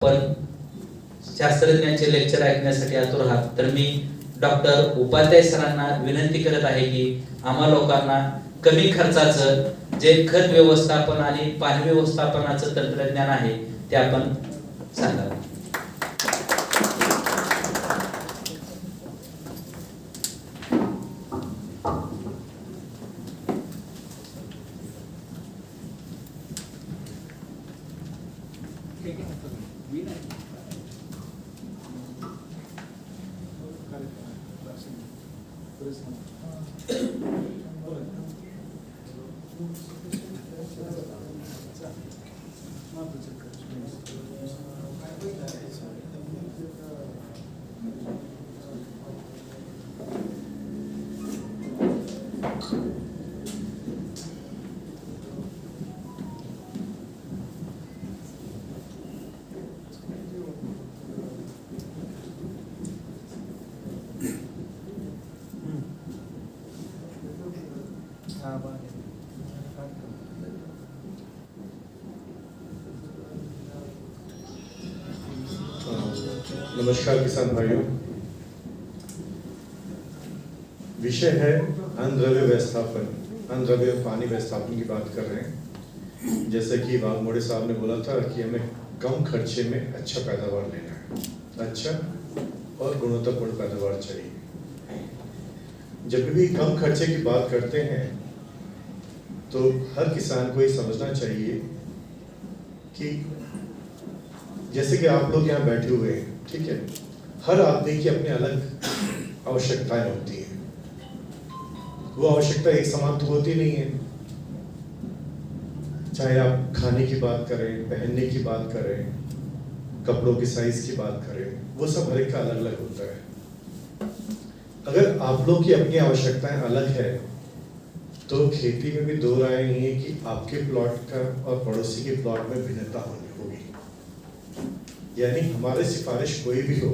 पण शास्त्रज्ञांचे लेक्चर ऐकण्यासाठी आतुर आहात, तर मी डॉक्टर उपाध्याय सरांना विनंती करत आहे की आम्हा लोकांना कमी खर्चाचं जे खत व्यवस्थापन आणि पाणी व्यवस्थापनाचं तंत्रज्ञान आहे ते आपण सांगावं. नमस्कार किसान भाइयों, विषय है अन्नद्रव्य व्यवस्थापन, अन्नद्रव्य पानी व्यवस्थापन की बात कर रहे हैं। जैसे कि वाघमोड़े साहब ने बोला था कि हमें कम खर्चे में अच्छा पैदावार लेना है, अच्छा और गुणवत्तापूर्ण पैदावार चाहिए। जब भी कम खर्चे की बात करते हैं तो हर किसान को ये समझना चाहिए कि जैसे कि आप लोग यहाँ बैठे हुए हैं, ठीक है, हर आदमी की अपनी अलग आवश्यकताएं होती हैं। वो आवश्यकता एक समान तो होती नहीं है। चाहे आप खाने की बात करें, पहनने की बात करें, कपड़ों की साइज की बात करें, वो सब हर एक का अलग अलग होता है। अगर आप लोग की अपनी आवश्यकताएं अलग है तो खेती में भी दो राय नहीं है कि आपके प्लॉट का और पड़ोसी के प्लॉट में भिन्नता होगी। यानी हमारी सिफारिश कोई भी हो,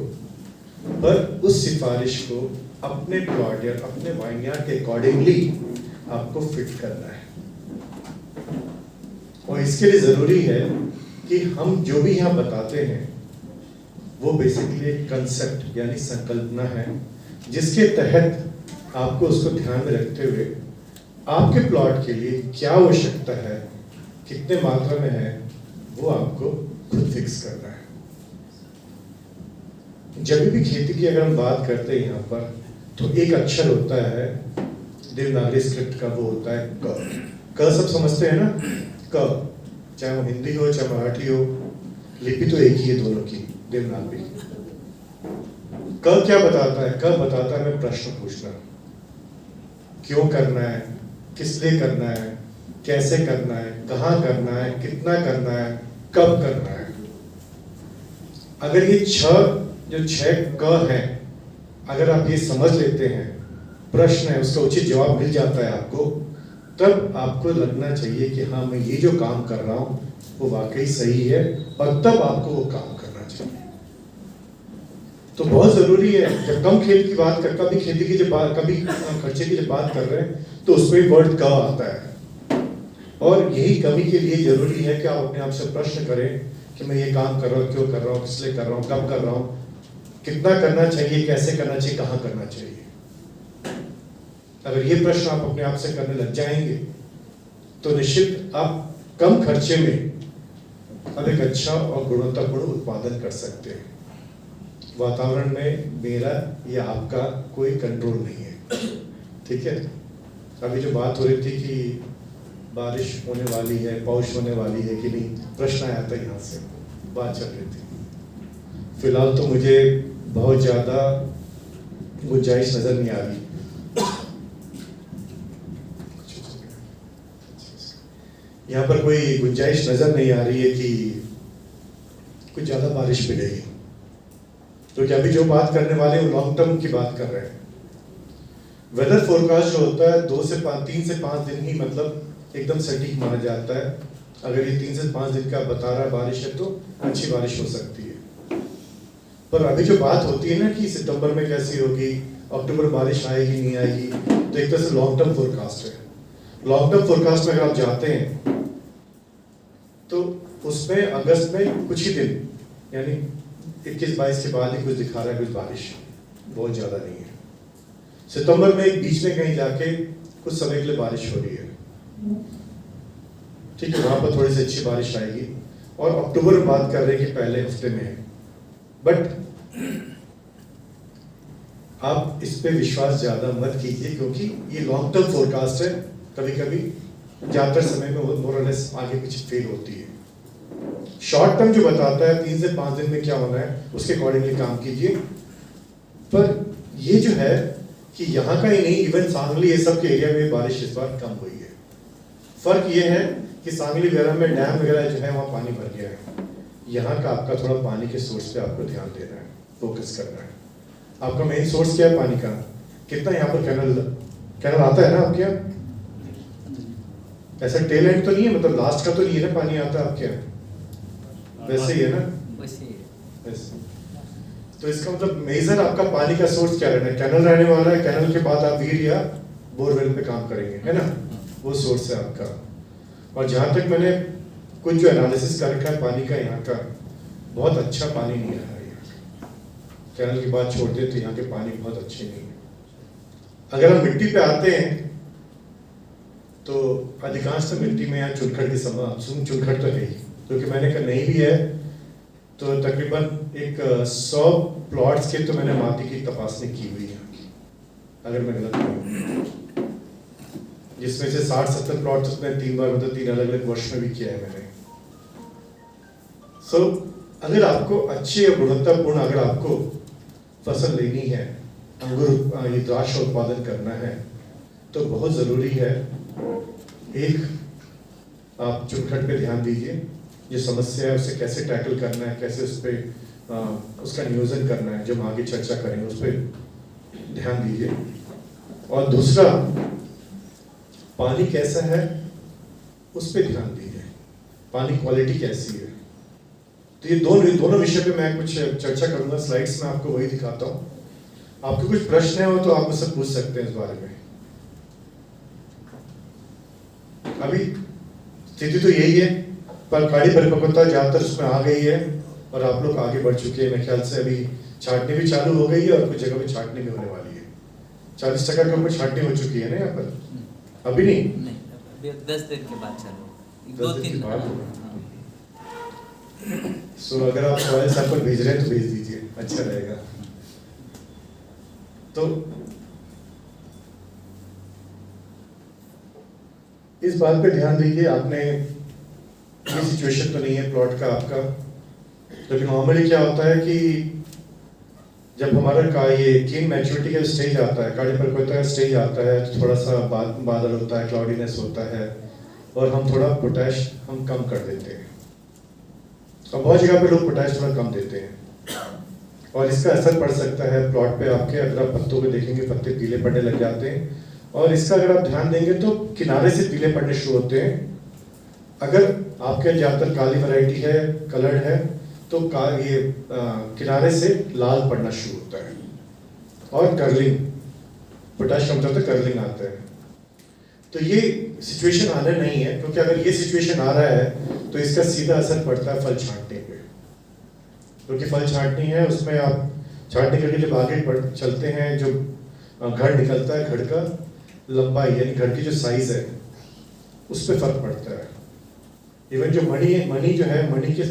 पर उस सिफारिश को अपने प्लॉट या अपने वाइनयार्ड के अकॉर्डिंगली आपको फिट करना है। और इसके लिए जरूरी है कि हम जो भी यहाँ बताते हैं वो बेसिकली एक कंसेप्ट यानी संकल्पना है, जिसके तहत आपको उसको ध्यान में रखते हुए आपके प्लॉट के लिए क्या आवश्यकता है, कितने मात्रा में है, वो आपको खुद फिक्स करना है। जब भी खेती की अगर हम बात करते हैं यहाँ पर, तो एक अक्षर होता है देवनागरी स्क्रिप्ट का, वो होता है क। क सब समझते हैं ना, क, चाहे वो हिंदी हो चाहे मराठी हो, लिपि तो एक ही है दोनों की, देवनागरी। क क्या बताता है? क बताता है मैं प्रश्न पूछना, क्यों करना है, किस लिए करना है, कैसे करना है, कहाँ करना है, कितना करना है, कब करना है। अगर ये जो छह क है, अगर आप ये समझ लेते हैं, प्रश्न है उसका उचित जवाब मिल जाता है आपको, तब आपको लगना चाहिए कि हाँ मैं ये जो काम कर रहा हूँ वो वाकई सही है, और तब आपको वो काम करना चाहिए। तो बहुत जरूरी है, जब कम खेत की बात कर, कभी खेती की जब बात, कभी खर्चे की जब बात कर रहे हैं तो उसमें वर्ड क आता है। और यही कमी के लिए जरूरी है कि आप अपने आप से प्रश्न करें कि मैं ये काम कर रहा हूँ, क्यों कर रहा हूँ, किस लिए कर रहा हूँ, कब कर रहा हूँ, कितना करना चाहिए, कैसे करना चाहिए, कहाँ करना चाहिए। अगर ये प्रश्न आप अपने आप से करने लग जाएंगे तो निश्चित आप कम खर्चे में अब एक अच्छा और गुणवत्तापूर्ण उत्पादन कर सकते हैं। वातावरण में मेरा या आपका कोई कंट्रोल नहीं है, ठीक है। अभी जो बात हो रही थी कि बारिश होने वाली है, बारिश होने वाली है कि नहीं, प्रश्न आया था, यहाँ से बात चल रही थी। फिलहाल तो मुझे बहुत ज़्यादा गुंजाइश नज़र नहीं आ रही। यहाँ पर कोई गुंजाइश नज़र नहीं आ रही है कि कुछ ज़्यादा बारिश मिलेगी, क्योंकि अभी जो बात करने वाले वो लॉन्ग टर्म की बात कर रहे हैं। वेदर फोरकास्ट जो होता है 3 से 5 दिन ही मतलब एकदम सटीक माना जाता है। अगर ये 3 से 5 दिन का बता रहा है बारिश है तो अच्छी बारिश हो सकती है। पर अभी जो बात होती है ना कि सितंबर में कैसी होगी, अक्टूबर बारिश आएगी नहीं आएगी, तो एक तरह से लॉन्ग टर्म फोरकास्ट है। लॉन्ग टर्म फोरकास्ट में अगर आप जाते हैं तो उसमें अगस्त में कुछ ही दिन यानी 21-22 के बाद ही कुछ दिखा रहा है, कुछ बारिश बहुत ज़्यादा नहीं है। सितंबर में एक बीच में कहीं जाके कुछ समय के लिए बारिश हो रही है, ठीक है, वहाँ पर थोड़ी सी अच्छी बारिश आएगी। और अक्टूबर में बात कर रहे हैं कि पहले हफ्ते में है, बट आप इस पे विश्वास ज़्यादा मत कीजिए, क्योंकि ये लॉन्ग टर्म फोरकास्ट है। कभी कभी ज़्यादातर समय में मोर और लेस आगे पीछे फेल होती है। शॉर्ट टर्म जो बताता है 3 से 5 दिन में क्या होना है, उसके अकॉर्डिंगली काम कीजिए। पर ये जो है कि यहाँ का ही नहीं, इवन सांगली ये सब के एरिया में बारिश इस बार कम हुई है। फर्क ये है कि सांगली वगैरह में डैम वगैरह जो है वहाँ पानी भर गया है। यहाँ का आपका थोड़ा पानी के सोर्स पे आपको ध्यान देना है, फोकस करना है। आपका मेन सोर्स क्या है पानी का? कितना यहाँ पर कैनल आता है ना आपके यहाँ? ऐसा टेल एंड तो नहीं है, मतलब लास्ट का तो नहीं है ना पानी आता आपके यहाँ? वैसे ही है ना? वैसे। तो इसका मतलब मेजर आपका पानी का सोर्स क्या रहना है? कैनल रहने वाला है। कैनल के बाद आप व्हील या बोरवेल पे काम करेंगे, है ना? वो सोर्स है आपका। और जहाँ तक मैंने कुछ जो एनालिसिस कर रखा है पानी का, यहाँ का बहुत अच्छा पानी नहीं आ रहा है। कैनल की बात छोड़ते तो यहाँ के पानी बहुत अच्छे नहीं है। अगर हम मिट्टी पे आते हैं तो अधिकांश मिट्टी में यहाँ चुनखड़ की चुनखड़ तो है ही, क्योंकि मैंने कहा नहीं भी है तो तकरीबन एक 100 प्लॉट्स के तो मैंने माटी की तपासनी की हुई है, अगर मैं गलत नहीं, जिसमें से 60-70 प्लॉट्स उसमें 3 बार, मतलब 3 अलग अलग वर्ष में भी किया है मैंने। सो अगर आपको अच्छी और गुणवत्तापूर्ण अगर आपको फसल लेनी है, अंगूर ये द्राक्ष उत्पादन करना है, तो बहुत ज़रूरी है एक आप चुनखड़ पे ध्यान दीजिए। जो समस्या है उसे कैसे टैकल करना है, कैसे उस पर उसका नियोजन करना है, जो हम आगे चर्चा करेंगे उस पर ध्यान दीजिए। और दूसरा, पानी कैसा है उस पर ध्यान दीजिए, पानी क्वालिटी कैसी है। तो ये दोनों विषय पे मैं कुछ चर्चा करूंगा। स्लाइड्स में आपको वही दिखाता हूँ। आपके कुछ प्रश्न हो तो आप मुझसे पूछ सकते हैं इस बारे में। अभी स्थिति तो यही है, पर गाड़ी परिपक्वता ज्यादातर उसमें आ गई है और आप लोग आगे बढ़ चुके हैं। मेरे ख्याल से अभी छाटनी भी चालू हो गई है और कुछ जगह पे छाटनी भी होने वाली है। 40% के ऊपर छाटनी हो चुकी है ना यहाँ पर? अभी नहीं, अभी 10 दिन के बाद चालू, 10 दिन के बाद होगा। हाँ। सो अगर आप सॉइल सैंपल भेज रहे हैं तो भेज दीजिए, अच्छा रहेगा। तो इस बात पे ध्यान दीजिए, आपने ये सिचुएशन तो नहीं है प्लॉट का आपका, लेकिन नॉर्मली क्या होता है कि जब हमारा का ये कीन मैच्योरिटी का स्टेज आता है, काली परिपक्वता का स्टेज आता है, तो थोड़ा सा बादल होता है, क्लाउडीनेस होता है और हम थोड़ा पोटैश हम कम कर देते हैं। और बहुत जगह पे लोग पोटैश थोड़ा कम देते हैं और इसका असर पड़ सकता है प्लॉट पे आपके। अगर आप पत्तों को देखेंगे, पत्ते पीले पड़ने लग जाते हैं और इसका अगर आप ध्यान देंगे तो किनारे से पीले पड़ने शुरू होते हैं। अगर आपके ज़्यादातर काली वैरायटी है, कलर्ड है, तो ये किनारे से लाल पड़ना शुरू होता है और कर्लिंग, पोटैश कम होता है, कर्लिंग आता है। तो ये सिचुएशन आना नहीं है, क्योंकि अगर ये सिचुएशन आ रहा है तो इसका सीधा असर पड़ता है फल छांटने पे। क्योंकि फल छांटनी है, उसमें आप छांटने के लिए जब आगे चलते हैं, जो घड़ निकलता है, घड़ का लंबाई यानी घड़ की जो साइज है उस पर फर्क पड़ता है। इवन जो मणि जो है, मणि के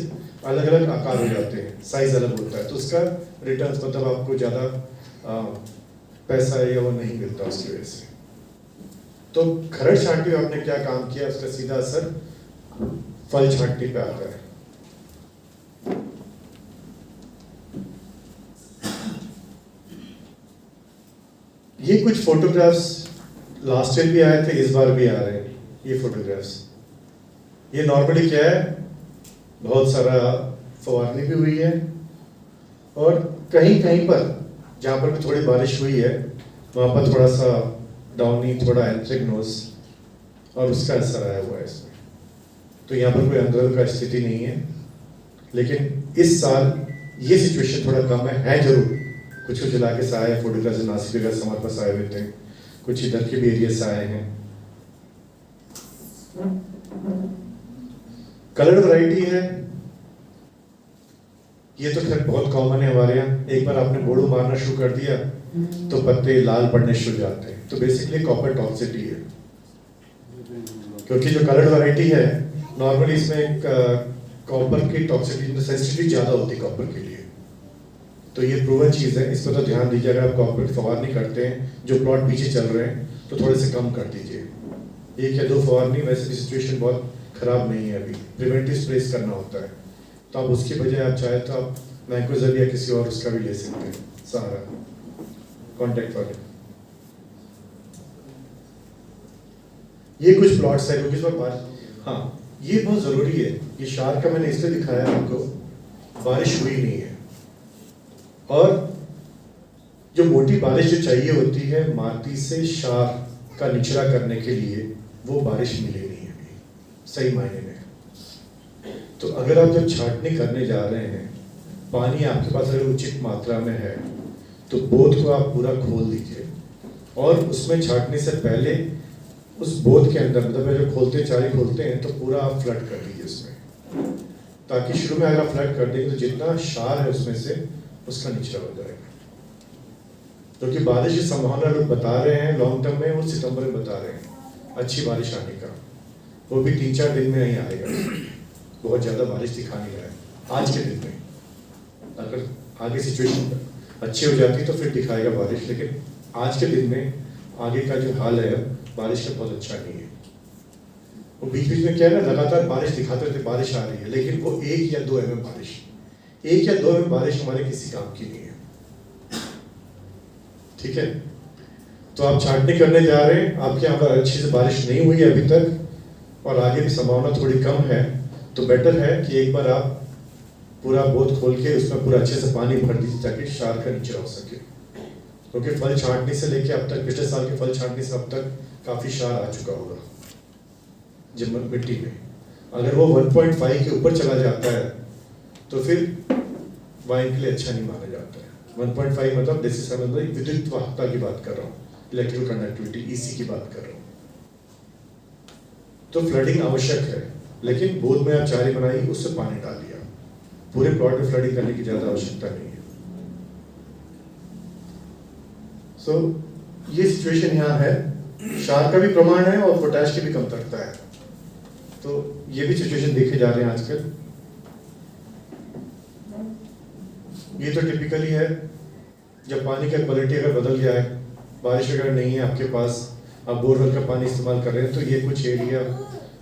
अलग अलग आकार हो जाते हैं, साइज अलग होता है, तो उसका रिटर्न मतलब आपको ज़्यादा पैसा या वो नहीं मिलता उसकी वजह से। तो खरड़ छांटनी में आपने क्या काम किया, उसका सीधा असर फल छांटनी पे आता है। ये कुछ फोटोग्राफ्स लास्ट ईयर भी आए थे, इस बार भी आ रहे हैं ये फोटोग्राफ्स। ये नॉर्मली क्या है, बहुत सारा फवारनी भी हुई है और कहीं कहीं पर जहाँ पर भी थोड़ी बारिश हुई है वहाँ पर थोड़ा सा डाउनी, थोड़ा एंथ्रेक्नोज और उसका असर आया हुआ है इसमें। तो यहाँ पर कोई अंदर का स्थिति नहीं है, लेकिन इस साल ये सिचुएशन थोड़ा कम है जरूर। कुछ कुछ इलाके से आए फोटोग्राफ्स, नासिक वगैरह से हमारे पास आए हुए थे, कुछ इधर के भी एरिया से आए हैं। कलर्ड वैरायटी है, ये तो खैर बहुत कॉमन है हमारे यहाँ। एक बार आपने बोड़ो मारना शुरू कर दिया तो पत्ते लाल पड़ने शुरू हो जाते हैं। तो बेसिकली कॉपर टॉक्सिसिटी है, क्योंकि जो कलर्ड वैरायटी है नॉर्मली इसमें कॉपर की टॉक्सिसिटी सेंसिटिविटी ज़्यादा होती है कॉपर के लिए। तो ये प्रूवन चीज़ है, इस पर तो ध्यान दीजिए। अगर आप कॉपर की फवारनी करते हैं, जो प्लॉट पीछे चल रहे हैं, तो थोड़े से कम कर दीजिए। 1 या 2 फवारनी, वैसे भी सिचुएशन बहुत ख़राब नहीं है अभी, प्रिवेंटिव स्प्रेस करना होता है। तो आप उसकी बजाय आप चाहे तो आप मैंकोजेब या किसी और उसका भी ले सकते हैं सहारा, कॉन्टैक्ट वाले। ये कुछ प्लॉट्स है क्योंकि इस बार हाँ ये बहुत ज़रूरी है। ये शार का मैंने इसलिए दिखाया आपको, बारिश हुई नहीं है, और जो मोटी बारिश जो चाहिए होती है माटी से शार का निचरा करने के लिए, वो बारिश मिली नहीं है अभी सही मायने में। तो अगर आप जब छाटनी करने जा रहे हैं, पानी आपके पास अगर उचित मात्रा में है, तो बोध को आप पूरा खोल दीजिए, और उसमें छाटने से पहले उस बोध के अंदर, मतलब जब खोलते चारी खोलते हैं तो पूरा आप फ्लड कर दीजिए उसमें, ताकि शुरू में अगर आप फ्लड कर देंगे तो जितना क्षार है उसमें से उसका निचरा हो जाएगा। क्योंकि तो बारिश की संभावना लोग बता रहे हैं लॉन्ग टर्म में, वो सितंबर में बता रहे हैं अच्छी बारिश आने का, वो भी 3-4 दिन में ही आएगा। बहुत ज़्यादा बारिश दिखा नहीं रहा है आज के दिन में। अगर आगे सिचुएशन अच्छी हो जाती तो फिर दिखाएगा बारिश, लेकिन आज के दिन में आगे का जो हाल है बारिश का बहुत अच्छा नहीं है। वो बीच बीच में क्या है ना, लगातार बारिश दिखाते रहते बारिश आ रही है, लेकिन वो 1 या 2 mm बारिश, 1 या 2 mm बारिश हमारे किसी काम की नहीं है। ठीक है, तो आप छाटनी करने जा रहे हैं, आपके यहाँ पर अच्छी से बारिश नहीं हुई है अभी तक और आगे भी संभावना थोड़ी कम है, तो बेटर है कि एक बार आप पूरा बोध खोल के उसमें पूरा अच्छे से पानी भर दीजिए ताकि क्षार का निचरा हो सके। क्योंकि फल छांटने से लेके अब तक, पिछले साल के फल छांटने से अब तक काफ़ी क्षार आ चुका होगा जब मिट्टी में। अगर वो 1.5 के ऊपर चला जाता है तो फिर वाइन के लिए अच्छा नहीं माना जाता है। 1.5 मतलब डेसिबल, विद्युत वाहकता की बात कर रहा हूँ, इलेक्ट्रिकल कंडक्टिविटी, ईसी की बात कर रहा हूँ। तो फ्लडिंग आवश्यक है, लेकिन बोध में आप चारी बनाई, उससे पानी डाल दिया, पूरे प्लॉट में फ्लडिंग करने की ज़्यादा आवश्यकता नहीं है। सो ये सिचुएशन यहाँ है, क्षार का भी प्रमाण है और पोटैश की भी कमतरता है, तो ये भी सिचुएशन देखे जा रहे हैं आजकल। ये तो टिपिकली है जब पानी का क्वालिटी अगर बदल गया है, बारिश अगर नहीं है आपके पास, आप बोरवेल का पानी इस्तेमाल कर रहे हैं, तो ये कुछ एरिया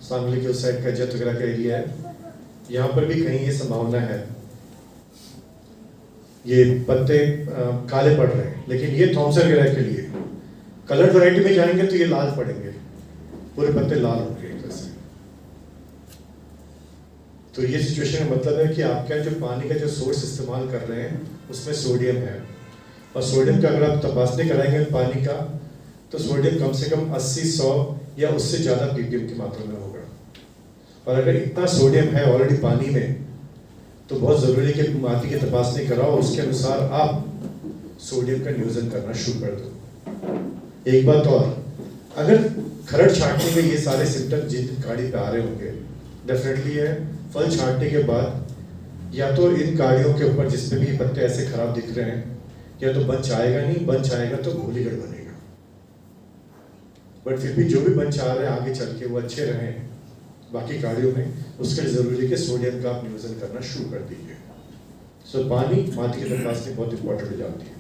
सांगली के उस साइड का जत वगैरह का एरिया है, यहाँ पर भी कहीं ये संभावना है। ये पत्ते काले पड़ रहे हैं, लेकिन ये थॉमसन वगैरह के लिए कलर्ड वैरायटी में जाएंगे तो ये लाल पड़ेंगे, पूरे पत्ते लाल होंगे जैसे। तो ये सिचुएशन का मतलब है कि आपका जो पानी का जो सोर्स इस्तेमाल कर रहे हैं उसमें सोडियम है, और सोडियम का अगर आप तपासनी कराएंगे पानी का, तो सोडियम कम से कम 80-100 या उससे ज़्यादा ppm की मात्रा में होगा। और अगर इतना सोडियम है ऑलरेडी पानी में, तो बहुत ज़रूरी है कि माटी की तपासनी कराओ, उसके अनुसार आप सोडियम का नियोजन करना शुरू कर दो। एक बात और, अगर खरड़ छांटने के ये सारे सिम्टम जिन गाड़ी पे आ रहे होंगे, डेफिनेटली है फल छांटने के बाद या तो इन गाड़ियों के ऊपर जिसमें भी पत्ते ऐसे खराब दिख रहे हैं, या तो बंच आएगा नहीं, बंच आएगा तो घोलीगढ़ बनेगा। बट फिर भी जो भी बंच आ रहे हैं आगे चल के वो अच्छे रहें बाकी गाड़ियों में, उसके लिए जरूरी है कि सोडियम का आप नियोजन करना शुरू कर दीजिए। सो पानी माटी की तपासनी बहुत इंपॉर्टेंट हो जाती है।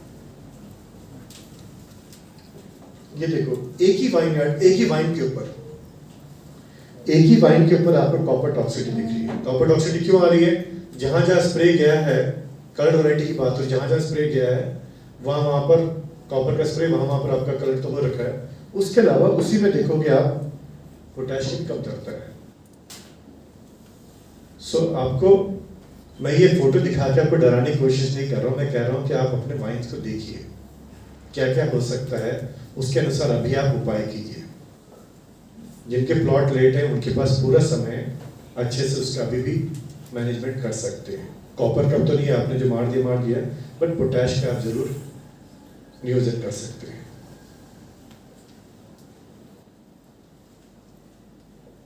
ये देखो, एक ही वाइन के ऊपर आपको कॉपर टॉक्सिसिटी दिख रही है। कॉपर टॉक्सिसिटी क्यों आ रही है? जहां जहां स्प्रे गया है, कलर्ड वैरायटी की बात हो, जहां जहां स्प्रे गया है वहां पर कॉपर का स्प्रे, वहां पर आपका कलर तो हो रखा है। उसके अलावा उसी में देखोगे आप पोटेशियम कमतरता है। सो आपको मैं ये फोटो दिखा के आपको डराने की कोशिश नहीं कर रहा हूँ, मैं कह रहा हूँ कि आप अपने वाइन्स को देखिए क्या क्या हो सकता है, उसके अनुसार अभी आप उपाय कीजिए। जिनके प्लॉट लेट है उनके पास पूरा समय अच्छे से उसका अभी भी मैनेजमेंट कर सकते हैं। कॉपर का तो नहीं है, आपने जो मार दिया, बट पोटैश का आप जरूर नियोजन कर सकते हैं।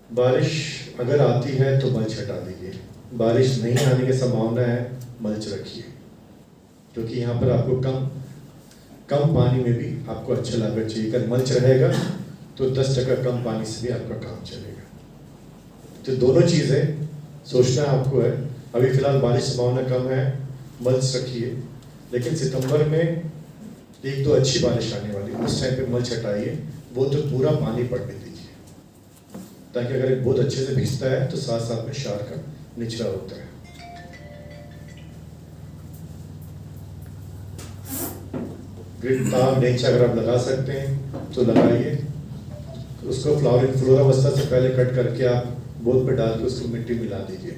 बारिश अगर आती है तो मल्च हटा दीजिए, बारिश नहीं आने की संभावना है मल्च रखिए, क्योंकि यहाँ पर आपको कम पानी में भी आपको अच्छा लागत चाहिए। अगर मल्च रहेगा तो 10% कम पानी से भी आपका काम चलेगा। तो दोनों चीज़ें सोचना आपको है। अभी फिलहाल बारिश संभावना कम है, मल्च रखिए, लेकिन सितंबर में 1-2 अच्छी बारिश आने वाली है, उस टाइम पे मल्च हटाइए, वो तो पूरा पानी पड़ने दीजिए, ताकि अगर बहुत अच्छे से भीजता है तो साथ साथ में शार का निचरा होता है। ग्रिड तार नीचे अगर आप लगा सकते हैं तो लगाइए। उसको फ्लोरावस्था से पहले कट करके आप बोत पे डाल के उसको मिट्टी मिला दीजिए,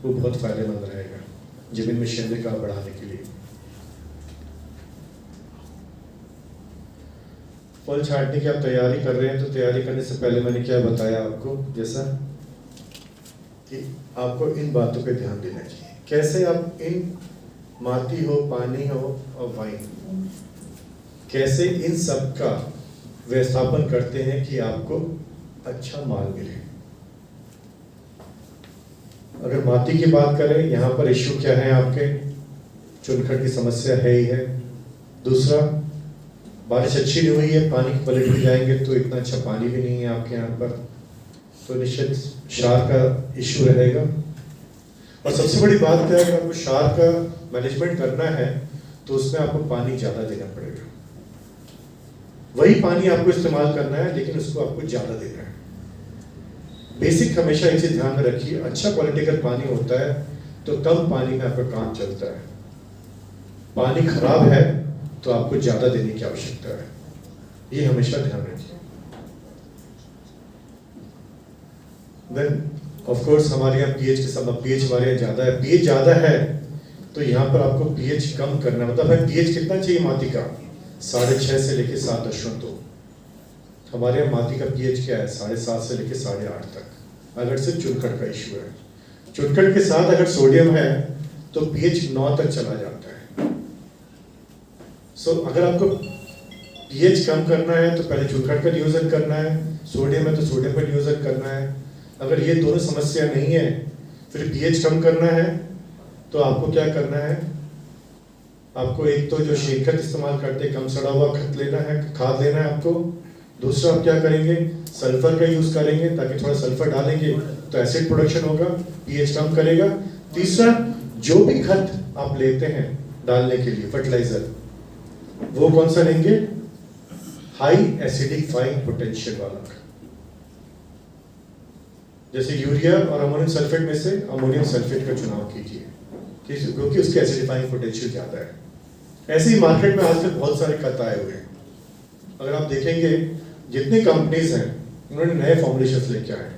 वो बहुत फायदेमंद रहेगा जमीन में शेंद्रिका बढ़ाने के लिए। फल छांटने की आप तैयारी कर रहे हैं, तो तैयारी करने से पहले मैंने क्या बताया आपको, जैसा कि आपको इन बातों पे ध्यान देना चाहिए। कैसे आप इन माटी हो, पानी हो और वाइन, कैसे इन सब का व्यवस्थापन करते हैं कि आपको अच्छा माल मिले। अगर माटी की बात करें, यहाँ पर इश्यू क्या है, आपके चुनखड़ की समस्या है ही है। दूसरा, बारिश अच्छी नहीं हुई है, पानी की पलट भी जाएंगे तो इतना अच्छा पानी भी नहीं है आपके यहाँ पर, तो निश्चित शार का इश्यू रहेगा। और सबसे बड़ी बात क्या है, अगर आपको शार का मैनेजमेंट करना है तो उसमें आपको पानी ज़्यादा देना पड़ेगा। वही पानी आपको इस्तेमाल करना है, लेकिन उसको आपको ज़्यादा देना है। बेसिक हमेशा एक चीज़ ध्यान में रखिए, अच्छा क्वालिटी का पानी होता है तो कम पानी में आपका काम चलता है। पानी खराब है तो आपको ज़्यादा देने की आवश्यकता है, ये हमेशा ध्यान रखिए। देन ऑफ कोर्स हमारे यहाँ पीएच के सब पीएच हमारे यहाँ ज़्यादा है। पीएच ज़्यादा है तो यहाँ पर आपको पीएच कम करना, मतलब है पीएच कितना चाहिए माटी का, 6.5 से लेके 7.2। हमारे यहाँ माटी का पीएच क्या है, 7.5 से लेके 8.5 तक, अगर सिर्फ चुनखड़ का इशू है। चुनखड़ के साथ अगर सोडियम है तो पीएच 9 तक चला जाता है। सो अगर आपको पीएच कम करना है तो पहले चुनखड़ का नियोजन करना है, सोडियम है तो सोडियम का नियोजन करना है। अगर ये दोनों समस्या नहीं है, फिर पीएच कम करना है तो आपको क्या करना है, आपको एक तो जो शेखर इस्तेमाल करते कम सड़ा हुआ खत लेना है, खाद लेना है आपको। दूसरा आप क्या करेंगे, सल्फर का यूज करेंगे, ताकि थोड़ा सल्फर डालेंगे तो एसिड प्रोडक्शन होगा, पीएच कम करेगा। तीसरा, जो भी खत आप लेते हैं डालने के लिए फर्टिलाइजर, वो कौन सा लेंगे, हाई एसिडिफाइंग पोटेंशियल वाला। जैसे यूरिया और अमोनियम सल्फेट में से अमोनियम सल्फेट का चुनाव कीजिए, क्योंकि उसके एसिडिफाइंग पोटेंशियल ज़्यादा है। ऐसे ही मार्केट में आजकल बहुत सारे खत आए हुए हैं। अगर आप देखेंगे जितनी कंपनीज हैं उन्होंने नए फॉर्मुलेशंस लेके आए,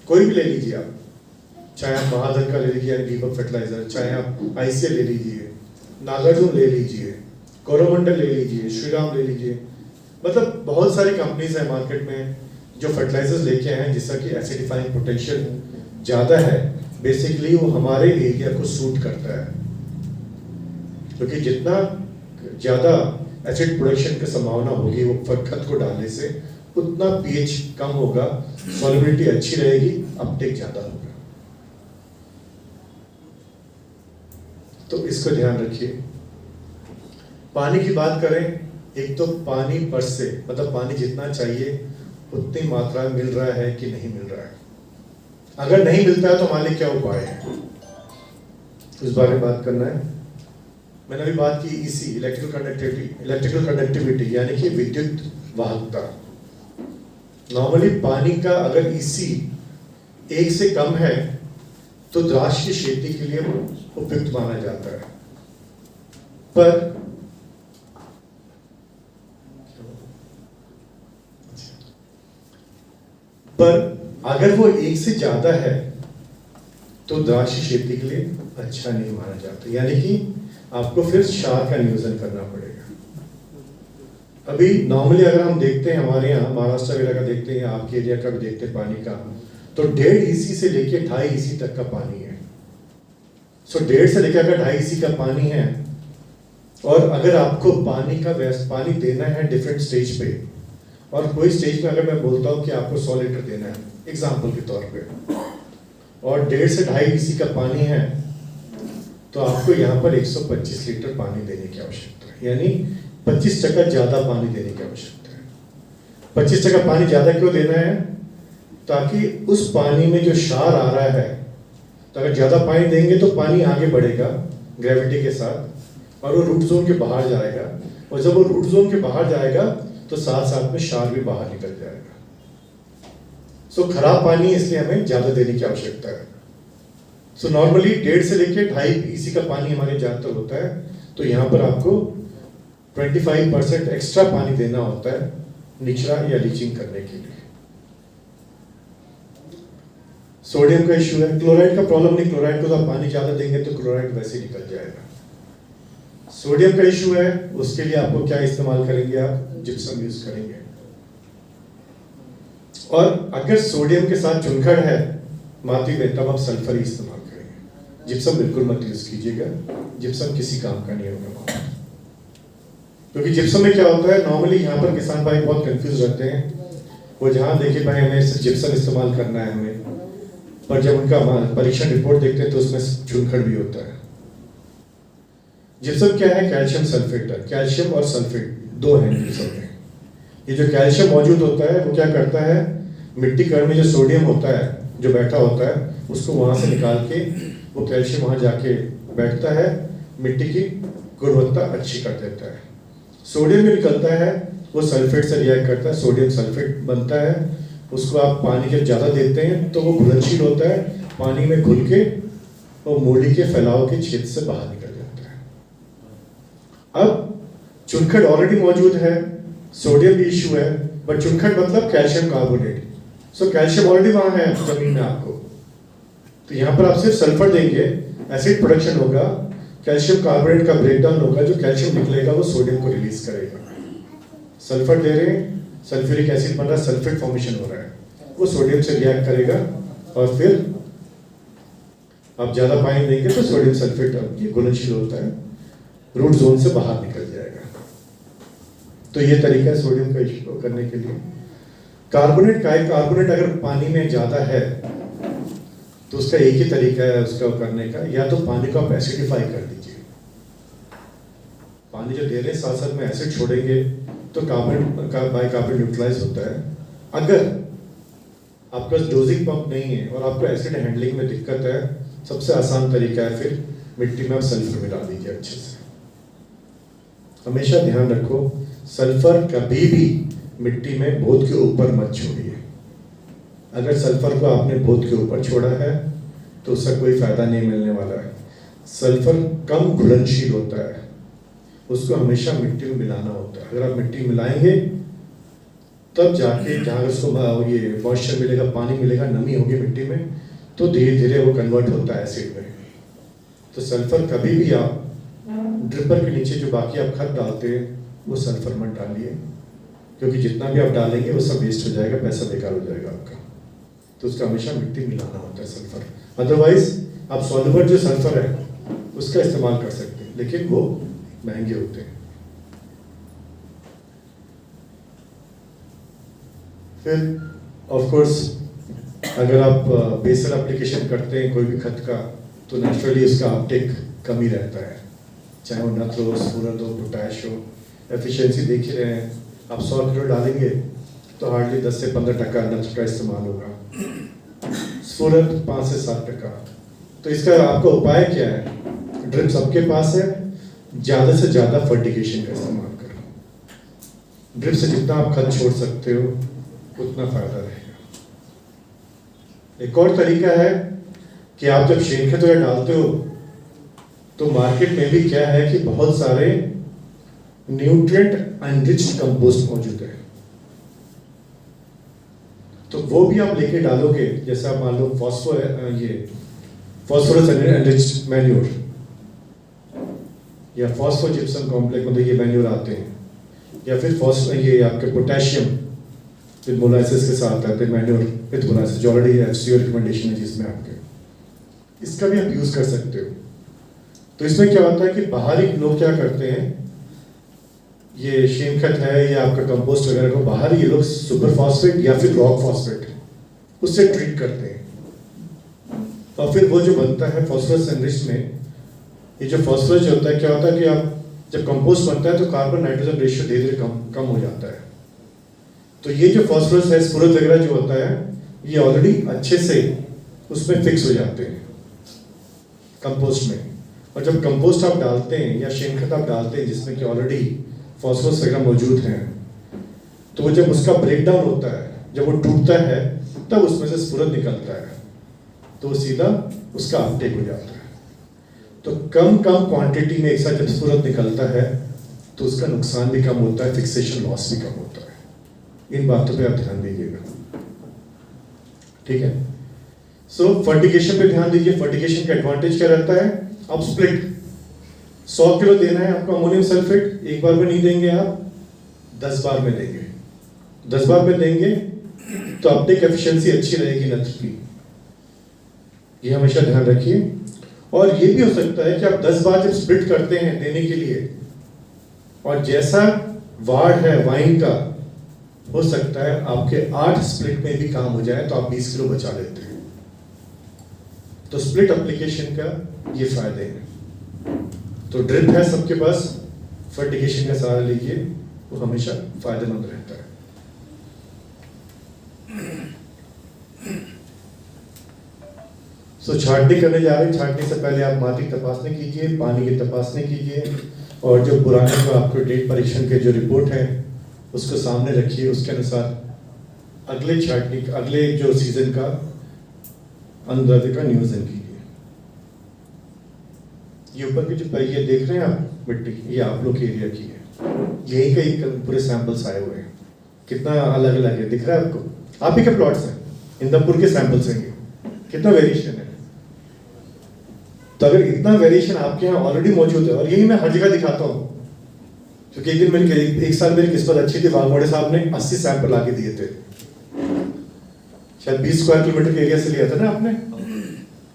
कोई भी ले लीजिए आप, चाहे आप महाधन का ले लीजिए दीपक फर्टिलाइजर, चाहे आप आईसीएल ले लीजिए, नागार्जुन ले लीजिए, कोरोमंडल ले लीजिए, श्रीराम ले लीजिए, मतलब बहुत सारी कंपनीज हैं मार्केट में जो फर्टिलाइजर्स लेके आए हैं जिसका कि एसिडिफाइंग पोटेंशियल ज़्यादा है। बेसिकली वो हमारे एरिया को सूट करता है, क्योंकि जितना ज़्यादा एसिड प्रोडक्शन की संभावना होगी वो खत को डालने से, उतना पीएच कम होगा, सॉल्युबिलिटी अच्छी रहेगी, अपटेक ज़्यादा होगा। तो इसको ध्यान रखिए। पानी की बात करें, एक तो पानी पर से, मतलब पानी जितना चाहिए उतनी मात्रा में मिल रहा है कि नहीं मिल रहा है। अगर नहीं मिलता है तो हमारे लिए क्या उपाय है, उस बारे में बात करना है। मैंने अभी बात की ईसी, इलेक्ट्रिकल कंडक्टिविटी, यानी कि विद्युत वाहकता। नॉर्मली पानी का अगर ईसी 1 से कम है तो द्राक्ष की खेती के लिए उपयुक्त माना जाता है, पर अगर वो 1 से ज्यादा है तो द्राक्ष की खेती के लिए अच्छा नहीं माना जाता, यानी कि आपको फिर क्षार का नियोजन करना पड़ेगा। अभी नॉर्मली अगर हम देखते हैं हमारे यहाँ महाराष्ट्र वगैरह का देखते हैं, आपके एरिया का भी देखते हैं पानी का, तो 1.5 ईसी से लेके 2.5 ईसी तक का पानी है। सो 1.5 से लेकर अगर 2.5 ईसी का पानी है, और अगर आपको पानी देना है डिफरेंट स्टेज पे, और कोई स्टेज में अगर मैं बोलता हूँ कि आपको 100 लीटर देना है एग्जाम्पल के तौर पे, और 1.5 से 2.5 ईसी का पानी है, तो आपको यहाँ पर 125 लीटर पानी देने की आवश्यकता है, यानी 25% ज़्यादा पानी देने की आवश्यकता है। 25% पानी ज़्यादा क्यों देना है? ताकि उस पानी में जो क्षार आ रहा है, तो अगर ज़्यादा पानी देंगे तो पानी आगे बढ़ेगा ग्रेविटी के साथ और वो रूट जोन के बाहर जाएगा, और जब वो रूट जोन के बाहर जाएगा तो साथ साथ में क्षार भी बाहर निकल जाएगा। सो खराब पानी इसलिए हमें ज़्यादा देने की आवश्यकता है। सो नॉर्मली 1.5 से लेके 2.5 पीसी का पानी हमारे ज़्यादातर होता है, तो यहाँ पर आपको 25% एक्स्ट्रा पानी देना होता है निचरा या लीचिंग करने के लिए। सोडियम का इशू है, क्लोराइड का प्रॉब्लम नहीं, क्लोराइड को तो आप पानी ज़्यादा देंगे तो क्लोराइड वैसे ही निकल जाएगा। सोडियम का इशू है, उसके लिए आपको क्या इस्तेमाल करेंगे? आप जिप्सम यूज करेंगे। और अगर सोडियम के साथ चुनखड़ है माटी में, तब आप सल्फर ही इस्तेमाल करेंगे। जिप्सम बिल्कुल मत यूज कीजिएगा, जिप्सम किसी काम का नहीं होगा। क्योंकि जिप्सम में क्या होता है, नॉर्मली यहाँ पर किसान भाई बहुत कंफ्यूज रहते हैं, वो जहाँ देखे भाई हमें सिर्फ जिप्सम इस्तेमाल करना है हमें, पर जब उनका परीक्षण रिपोर्ट देखते हैं तो उसमें चुनखड़ भी होता है। जिप्सम क्या है? कैल्शियम सल्फेट है। कैल्शियम और सल्फेट दो हैं जिप्सम में। ये जो कैल्शियम मौजूद होता है वो क्या करता है, मिट्टी कण में जो सोडियम होता है जो बैठा होता है उसको वहां से निकाल के वो कैल्शियम वहां जाके बैठता है, मिट्टी की गुणवत्ता अच्छी कर देता है। सोडियम जो निकलता है वो सल्फेट से रिएक्ट करता है, सोडियम सल्फेट बनता है। उसको आप पानी जब ज़्यादा देते हैं तो वो घुलनशील होता है, पानी में घुल के वो मूली के फैलाव के क्षेत्र से बाहर निकल जाता है। अब चुनखड़ ऑलरेडी मौजूद है, सोडियम भी इशू है, बट चुनखड़ मतलब calcium carbonate. So calcium already वहाँ है जमीन में आपको, तो यहाँ पर आप सिर्फ सल्फर देंगे, एसिड प्रोडक्शन होगा, कैल्शियम कार्बोनेट का ब्रेकडाउन होगा, जो कैल्शियम निकलेगा वो सोडियम को रिलीज करेगा। सल्फर दे रहे हैं, सल्फ्यूरिक एसिड बन रहा है, सल्फेट फॉर्मेशन हो रहा है, वो सोडियम से रिएक्ट करेगा और फिर आप ज्यादा पानी देंगे तो सोडियम सल्फेट ये घुलनशील होता है, रूट जोन से बाहर निकल जाएगा। तो ये तरीका है सोडियम का इशू करने के लिए। कार्बोनेट का है, कार्बोनेट अगर पानी में ज्यादा है तो उसका एक ही तरीका है उसका करने का, या तो पानी को आप एसिडिफाई कर दीजिए। पानी जो दे रहे हैं साथ साथ में एसिड छोड़ेंगे तो कार्बन का बाइकार्बोनेट न्यूट्रलाइज होता है। अगर आपके पास डोजिंग पंप नहीं है और आपको एसिड हैंडलिंग में दिक्कत है, सबसे आसान तरीका है फिर मिट्टी में आप सल्फर मिला दीजिए अच्छे से। हमेशा ध्यान रखो, सल्फर कभी भी मिट्टी में बोध के ऊपर मत छोड़िए। अगर सल्फर को आपने बोध के ऊपर छोड़ा है तो उसका कोई फायदा नहीं मिलने वाला है। सल्फर कम घुलनशील होता है, उसको हमेशा मिट्टी में मिलाना होता है। अगर आप मिट्टी मिलाएंगे तब जाके जहाँ उसको ये मॉइस्चर मिलेगा, पानी मिलेगा, नमी होगी मिट्टी में, तो धीरे धीरे वो कन्वर्ट होता है एसिड में। तो सल्फर कभी भी आप ड्रिपर के नीचे जो बाकी आप खत डालते हैं वो सल्फर मत डालिए, क्योंकि जितना भी आप डालेंगे वो सब वेस्ट हो जाएगा, पैसा बेकार हो जाएगा आपका। तो उसका हमेशा मिट्टी मिलाना होता है सल्फर। अदरवाइज आप सॉल्युबल जो सल्फर है उसका इस्तेमाल कर सकते हैं, लेकिन वो महंगे होते हैं। फिर ऑफ कोर्स अगर आप बेसल एप्लीकेशन करते हैं कोई भी खत का, तो नेचुरली उसका अपटेक कम ही रहता है, चाहे वो नत्र हो, स्फुरद हो, पोटैश हो। एफिशिएंसी देख ही रहे हैं, आप 100 किलो डालेंगे तो हार्डली 10 से 15% नत्र का इस्तेमाल होगा, स्फुरद 5 से 7%। तो इसका आपका उपाय क्या है? ड्रिप सबके पास है, ज़्यादा से ज़्यादा फर्टिगेशन का इस्तेमाल करो। ड्रिप से जितना आप खत छोड़ सकते हो उतना फायदा रहेगा। एक और तरीका है कि आप जब शेनखेत वगैरह डालते हो तो मार्केट में भी क्या है कि बहुत सारे न्यूट्रिएंट अनरिच्ड कंपोस्ट मौजूद है, तो वो भी आप लेके डालोगे। जैसे आप मान लो फॉस्फोरस एनरिच्ड मैन्योर या फॉस्फो जिप्सम कॉम्प्लेक्स, मतलब ये मैन्योर आते हैं, या फिर ये आपके पोटेशियम विद मोलासिस के साथ आते हैं, मैन्योर विद मोलासिस जो ऑलरेडी एफसीओ रिकमेंडेशन है जिसमें आपके, इसका भी आप यूज कर सकते हो। तो इसमें क्या होता है कि बाहरी लोग क्या करते हैं, ये शेनखत है या आपका कंपोस्ट वगैरह को बाहर ये लोग सुपर फॉस्फेट या फिर रॉक फॉस्फेट उससे ट्रीट करते हैं, और फिर वो जो बनता है फॉस्फोरस एनरिच्ड में ये जो फॉस्फोरस जो होता है, क्या होता है कि आप जब कंपोस्ट बनता है तो कार्बन नाइट्रोजन रेशियो धीरे धीरे कम हो जाता है। तो ये जो फॉस्फोरस है, स्फुरद वगैरह जो होता है, ये ऑलरेडी अच्छे से उसमें फिक्स हो जाते हैं कंपोस्ट में। और जब कंपोस्ट आप डालते हैं या शेनखत आप डालते हैं जिसमें कि ऑलरेडी फॉस्फोरस वगैरह मौजूद हैं, तो जब उसका ब्रेकडाउन होता है, जब वो टूटता है, तब उसमें से स्फुरद निकलता है, तो वो सीधा उसका अपटेक हो जाता है। तो कम क्वांटिटी में एक साथ जब स्फुरद निकलता है तो उसका नुकसान भी कम होता है, फिक्सेशन लॉस भी कम होता है। इन बातों पे आप ध्यान दीजिएगा, ठीक है। सो फर्टिगेशन पे ध्यान दीजिए। फर्टिगेशन का एडवांटेज क्या रहता है? आप स्प्लिट 100 किलो देना है आपको अमोनियम सल्फेट, एक बार में नहीं देंगे, आप 10 बार में देंगे। 10 बार में देंगे तो अपटेक एफिशिएंसी अच्छी रहेगी नत्र की, ये हमेशा ध्यान रखिए। और ये भी हो सकता है कि आप 10 बार जब स्प्लिट करते हैं देने के लिए, और जैसा वार्ड है वाइन का, हो सकता है आपके 8 स्प्लिट में भी काम हो जाए तो आप 20 किलो बचा लेते हैं। तो स्प्लिट एप्लीकेशन का ये फायदे हैं। तो ड्रिप है सबके पास, फर्टिगेशन का सहारा लीजिए, वो हमेशा फायदेमंद रहता है। सो छांटनी करने जा रहे हैं। छांटने से पहले आप माटी तपासने कीजिए, पानी की तपासने कीजिए, और जो पुराने जो आपको डेट परीक्षण के जो रिपोर्ट है उसको सामने रखिए। उसके अनुसार अगले छांटनी, अगले जो सीजन का अन्नद्रव्य का नियोजन कीजिए। ये ऊपर की जो पहिए देख रहे हैं आप मिट्टी, ये आप लोग के एरिया की है। यही कई पूरे सैंपल्स आए हुए हैं, कितना अलग अलग है, दिख रहा है आपको? आप ही के प्लॉट्स हैं, इंदमपुर के सैंपल्स हैं, कितना वेरिएशन है। तो अगर इतना वेरिएशन आपके यहाँ ऑलरेडी मौजूद है, और यही मैं हर जगह दिखाता हूँ, क्योंकि एक दिन मेरी एक साल मेरी किस्मत अच्छी थी, बागवाड़े साहब ने 80 सैंपल आके दिए थे, शायद 20 स्क्वायर किलोमीटर के एरिया से लिया था ना आपने,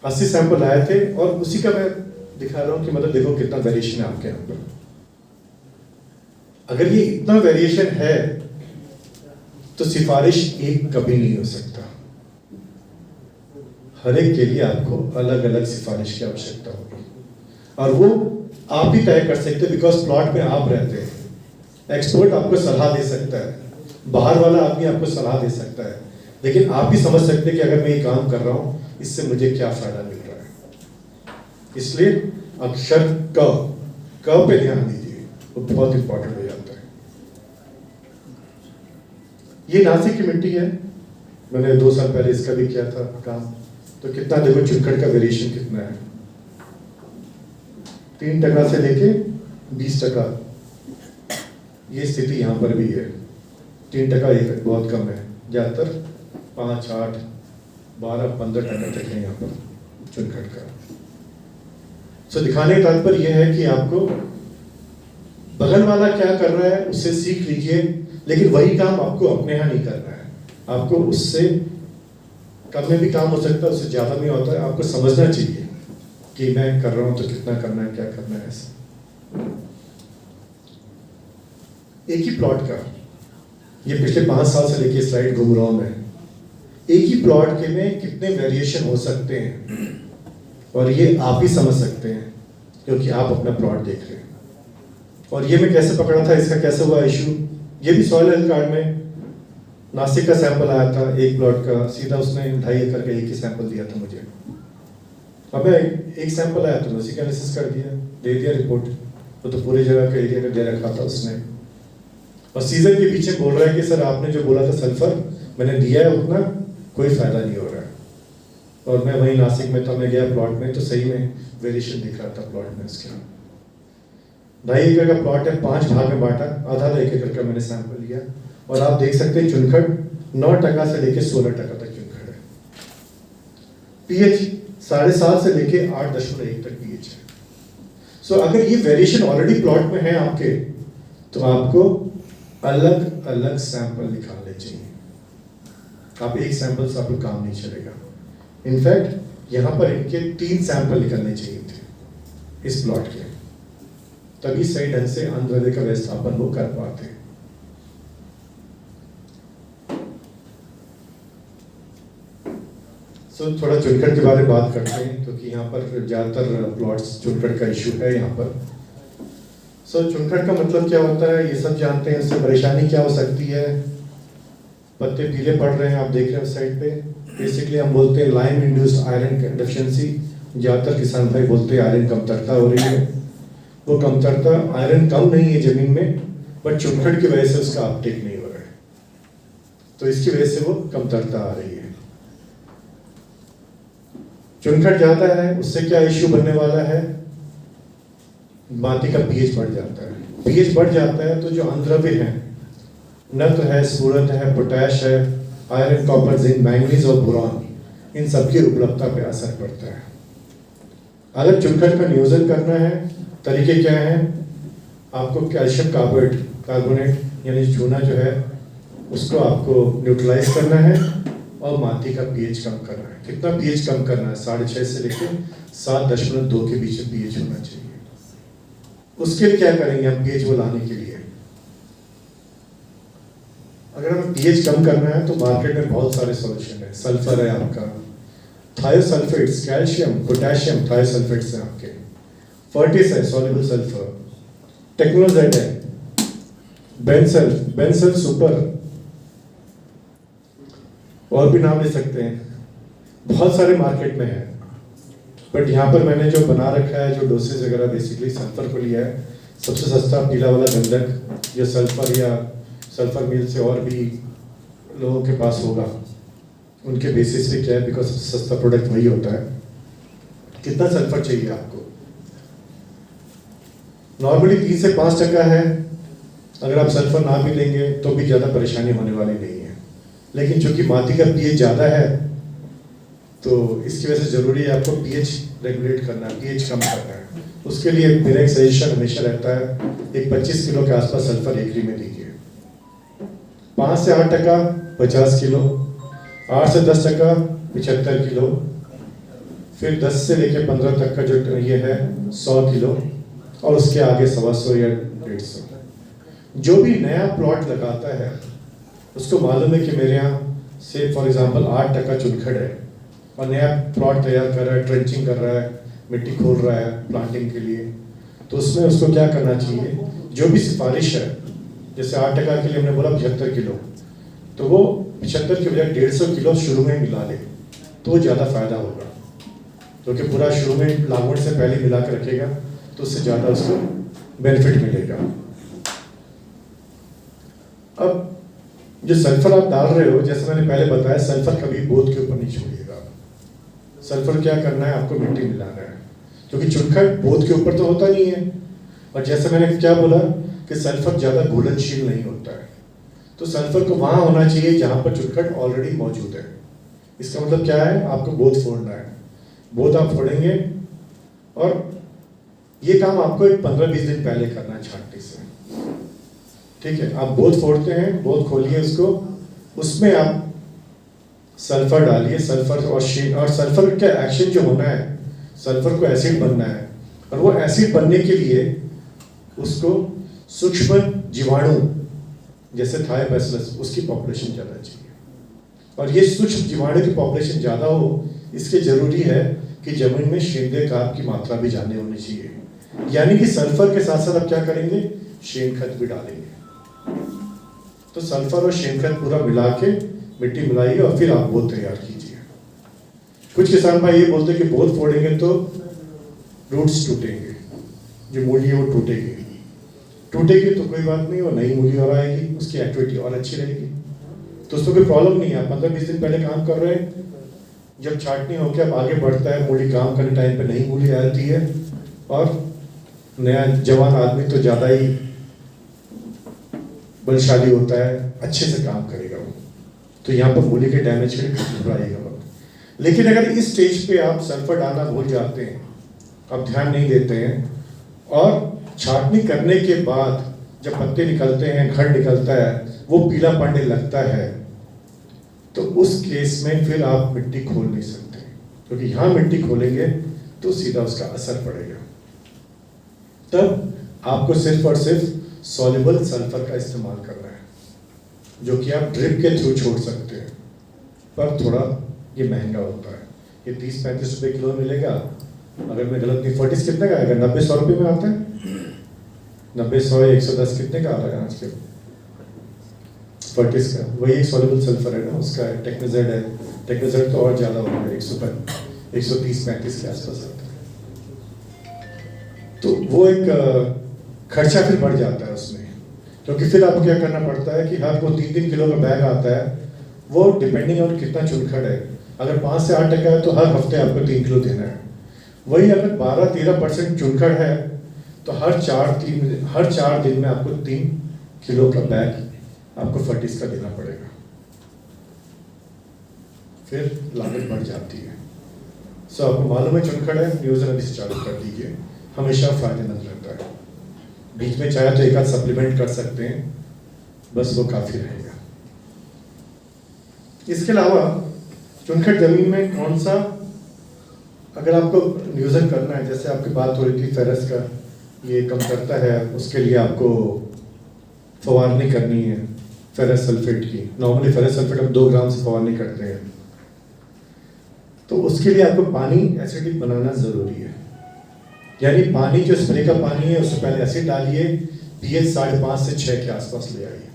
80 सैंपल आए थे, और उसी का मैं दिखा रहा हूँ कि मतलब देखो कितना वेरिएशन है आपके यहाँ पर। अगर ये इतना वेरिएशन है तो सिफारिश एक कभी नहीं हो सकता। हर एक के लिए आपको अलग अलग सिफारिश की आवश्यकता होगी, और वो आप ही तय कर सकते हैं, बिकॉज प्लॉट में आप रहते हैं। एक्सपर्ट आपको सलाह दे सकता है, बाहर वाला आदमी आपको सलाह दे सकता है, लेकिन आप भी समझ सकते हैं कि अगर मैं ये काम कर रहा हूँ इससे मुझे क्या फायदा मिल रहा है। इसलिए अक्षर क पे ध्यान दीजिए, वो बहुत इंपॉर्टेंट हो जाता है। ये नासिक की मिट्टी है, मैंने 2 साल पहले इसका भी किया था काम। तो कितना देखो चुनखड़ का वेरिएशन कितना है, 3% से लेके 20%। ये स्थिति यहाँ पर भी है, 3% एक बहुत कम है, ज्यादातर 5, 8, 12, 15% तक है यहाँ पर चुनखड़ का। सो दिखाने का तात्पर्य यह है कि आपको बगल वाला क्या कर रहा है उससे सीख लीजिए, लेकिन वही काम आपको अपने यहाँ नहीं करना है। आपको उससे कम में भी काम हो सकता है, उससे ज्यादा नहीं होता है। आपको समझना चाहिए कि मैं कर रहा हूं तो कितना करना है, क्या करना है। ऐसा एक ही प्लॉट का, ये पिछले 5 साल से लेके स्लाइड घूम रहा हूं मैं, एक ही प्लॉट के में कितने वेरिएशन हो सकते हैं, और ये आप ही समझ सकते हैं क्योंकि आप अपना प्लॉट देख रहे हैं। और ये मैं कैसे पकड़ा था, इसका कैसे हुआ इशू, ये भी सॉइल हेल्थ कार्ड में नासिक का सैंपल आया था, एक प्लॉट का, सीधा उसने 2.5 एकड़ का एक ही सैंपल दिया था मुझे। अब एक सैंपल आया तो उसी का एनालिसिस कर दिया, दे दिया रिपोर्ट। तो पूरी जगह का एरिया का दे रखा था उसने, और सीजन के पीछे बोल रहा है कि सर आपने जो बोला था सल्फर मैंने दिया है, उतना कोई फायदा नहीं हो रहा है। और मैं वहीं नासिक में था, मैं गया प्लॉट में तो सही में वेरिएशन दिख रहा था प्लॉट में उसके। 2.5 एकड़ का प्लॉट है, 5 भाग में बांटा, आधा 1 एकड़ का मैंने सैंपल लिया, और आप देख सकते हैं चुनखड़ 9% से लेके 16% तक चुनखड़ है। पीएच 7.5 से लेके 8.1 तक पीएच है। सो अगर ये वेरिएशन ऑलरेडी प्लॉट में है आपके, तो आपको अलग अलग सैंपल निकालने चाहिए। आप एक सैंपल से आपको काम नहीं चलेगा। इनफैक्ट यहाँ पर इनके 3 सैंपल निकलने चाहिए थे इस प्लॉट के, तभी सही ढंग से अन्नद्रव्य का व्यवस्थापन वो कर पाते हैं। तो थोड़ा चुनखड़ के बारे में बात करते हैं क्योंकि यहाँ पर ज़्यादातर प्लॉट्स चुनखड़ का इशू है यहाँ पर। चुनखड़ का मतलब क्या होता है ये सब जानते हैं, इससे परेशानी क्या हो सकती है। पत्ते पीले पड़ रहे हैं, आप देख रहे हैं उस साइड पे। बेसिकली हम बोलते हैं लाइम इंड्यूस्ड आयरन डेफिशिएंसी। ज़्यादातर किसान भाई बोलते हैं आयरन कमतरता हो रही है। वो कमतरता, आयरन कम नहीं है ज़मीन में, बट चुनखड़ की वजह से उसका अपटेक नहीं हो रहा है, तो इसकी वजह से वो कमतरता आ रही है। चुनखड़ ज़्यादा है, उससे क्या इश्यू बनने वाला है, माटी का पीएच बढ़ जाता है। पीएच बढ़ जाता है तो जो अनद्रव्य हैं, नत्र है, स्फुरद है, पोटैश है, आयरन, कॉपर, जिंक, मैंगनीज और बोरॉन, इन सबकी उपलब्धता पे असर पड़ता है। अगर चुनखड़ का नियोजन करना है, तरीके क्या हैं, आपको कैल्शियम कार्बोनेट यानी चूना जो है उसको आपको न्यूट्रलाइज करना है और माटी का पीएच कम करना है। कितना पीएच कम करना है? 6.5 से लेकर 7.2 के बीच में पीएच होना चाहिए। उसके लिए क्या करेंगे हम पीएच को लाने के लिए? अगर हमें पीएच कम करना है तो मार्केट में बहुत सारे सॉल्यूशन है। सल्फर है आपका, थायोसल्फेट्स, कैल्शियम, पोटेशियम थायोसल्फेट्स हैं आपके, फर्टिस है सॉल्युबल सल्फर, टेक्नोजेट है, बेंसल सुपर, और भी नाम ले सकते हैं, बहुत सारे मार्केट में है। बट यहाँ पर मैंने जो बना रखा है, जो डोसेज वगैरह, बेसिकली सल्फर को लिया है। सबसे सस्ता पीला वाला गंधक, जो सल्फर या सल्फर मिल से और भी लोगों के पास होगा, उनके बेसिस पे क्या है, बिकॉज सबसे सस्ता प्रोडक्ट वही होता है। कितना सल्फर चाहिए आपको? नॉर्मली 3 से 5% है। अगर आप सल्फर ना भी लेंगे तो भी ज़्यादा परेशानी होने वाली नहीं है। लेकिन चूंकि माटी का पीएच ज़्यादा है तो इसकी वजह से ज़रूरी है आपको पीएच रेगुलेट करना है, पीएच कम करना है। उसके लिए मेरा एक सजेशन हमेशा रहता है, एक 25 किलो के आसपास सल्फर एकरी में दीजिए। 5 से 8% 50 किलो, 8 से 10% 75 किलो, फिर 10 से लेकर 15 तक का जो ये है 100 किलो, और उसके आगे 125 या 150। जो भी नया प्लॉट लगाता है उसको मालूम है कि मेरे यहाँ से फॉर एग्जांपल 8% चुनखड़ है और नया प्लॉट तैयार कर रहा है, ट्रेंचिंग कर रहा है, मिट्टी खोल रहा है प्लांटिंग के लिए, तो उसमें उसको क्या करना चाहिए? जो भी सिफारिश है, जैसे 8% के लिए हमने बोला 75 किलो, तो वो 75 के बजाय 150 किलो शुरू में मिला ले तो ज़्यादा फायदा होगा। क्योंकि पूरा शुरू में लागवड़ से पहले मिला के रखेगा तो उससे ज़्यादा उसको बेनिफिट मिलेगा। अब जो सल्फर आप डाल रहे हो, जैसे मैंने पहले बताया, सल्फर कभी बोध के ऊपर नहीं छोड़िएगा। सल्फर क्या करना है, आपको मिट्टी मिलाना है, क्योंकि चुनखड़ बोध के ऊपर तो होता नहीं है। और जैसे मैंने क्या बोला कि सल्फर ज़्यादा घुलनशील नहीं होता है, तो सल्फर को वहाँ होना चाहिए जहाँ पर चुनखड़ ऑलरेडी मौजूद है। इसका मतलब क्या है, आपको बोध फोड़ना है। बोध आप फोड़ेंगे और ये काम आपको एक 15-20 दिन पहले करना है छांटने से, ठीक है। आप बोध फोड़ते हैं, बोध खोलिए उसको, उसमें आप सल्फर डालिए। सल्फर और सल्फर का एक्शन जो होना है, सल्फर को एसिड बनना है, और वो एसिड बनने के लिए उसको सूक्ष्म जीवाणु जैसे थायोबैसिलस, उसकी पॉपुलेशन ज़्यादा चाहिए। और ये सूक्ष्म जीवाणु की पॉपुलेशन ज़्यादा हो, इसके जरूरी है कि जमीन में शेंदे खाद की मात्रा भी ज़्यादा होनी चाहिए। यानी कि सल्फर के साथ साथ आप क्या करेंगे, शेन खत भी डालेंगे। तो सल्फर और शेन खत पूरा मिला के मिट्टी मिलाइए और फिर आप बोध तैयार कीजिए। कुछ किसान भाई ये बोलते हैं कि बोध फोड़ेंगे तो रूट्स टूटेंगे, जो मूली है वो टूटेगी तो कोई बात नहीं, वो नई मूली और आएगी, उसकी एक्टिविटी और अच्छी रहेगी, तो उसमें कोई प्रॉब्लम नहीं है। 15-20 दिन पहले काम कर रहे हैं, जब छाटनी होकर अब आगे बढ़ता है, मूली काम करने टाइम पे नई मूली आती है, और नया जवान आदमी तो ज़्यादा ही बलशाली होता है, अच्छे से काम करेगा वो, तो यहाँ पर मूली के डैमेज के लिए घबराइएगा मत। लेकिन अगर इस स्टेज पे आप सल्फर डालना भूल जाते हैं, आप ध्यान नहीं देते हैं, और छाटनी करने के बाद जब पत्ते निकलते हैं, घर निकलता है, वो पीला पड़ने लगता है, तो उस केस में फिर आप मिट्टी खोल नहीं सकते, क्योंकि यहाँ मिट्टी खोलेंगे तो सीधा उसका असर पड़ेगा। तब आपको सिर्फ और सिर्फ सॉल्युबल सल्फर का इस्तेमाल करना है, जो कि आप ड्रिप के थ्रू छोड़ सकते हैं, पर थोड़ा ये महंगा होता है। ये 30-35 रुपए किलो मिलेगा, अगर मैं गलत नहीं 40 कितने का आएगा, 90-100 रुपये में आता है, 90-100-110 कितने का आ रहा है आज के 40 का, वही एक सॉल्युबल सल्फर है ना, उसका टेक्नोजेड है, टेक्नोजेड तो और ज़्यादा होगा 130-135 के आसपास आता है। तो वो एक खर्चा फिर बढ़ जाता है उसमें, क्योंकि फिर आपको क्या करना पड़ता है कि हर वो 3-3 किलो का बैग आता है, वो डिपेंडिंग ऑन कितना चुनखड़ है, अगर 5 से 8 टका है तो हर हफ्ते आपको 3 किलो देना है। वही अगर 12-13% चुनखड़ है तो हर 4 दिन में आपको 3 किलो का बैग आपको फर्टिस का देना पड़ेगा, फिर लागत बढ़ जाती है। सो आपको मालूम है चुनखड़ है, न्यूज़ अभी से चालू कर दीजिए, हमेशा फायदेमंद रहता है। बीच में चाहे तो एक आध सप्लीमेंट कर सकते हैं, बस वो काफ़ी रहेगा। इसके अलावा चुनखड़ जमीन में कौन सा, अगर आपको न्यूज़न करना है, जैसे आपकी बात हो रही थी फेरस का, ये कम करता है, उसके लिए आपको फवारनी करनी है फेरस सल्फेट की। नॉर्मली फेरस सल्फेट हम 2 ग्राम से फवारनी करते हैं, तो उसके लिए आपको पानी एसिडिक बनाना ज़रूरी है। यानी पानी जो स्प्रे का पानी है उससे पहले एसिड डालिए, pH 5.5 से 6 के आसपास ले आइए।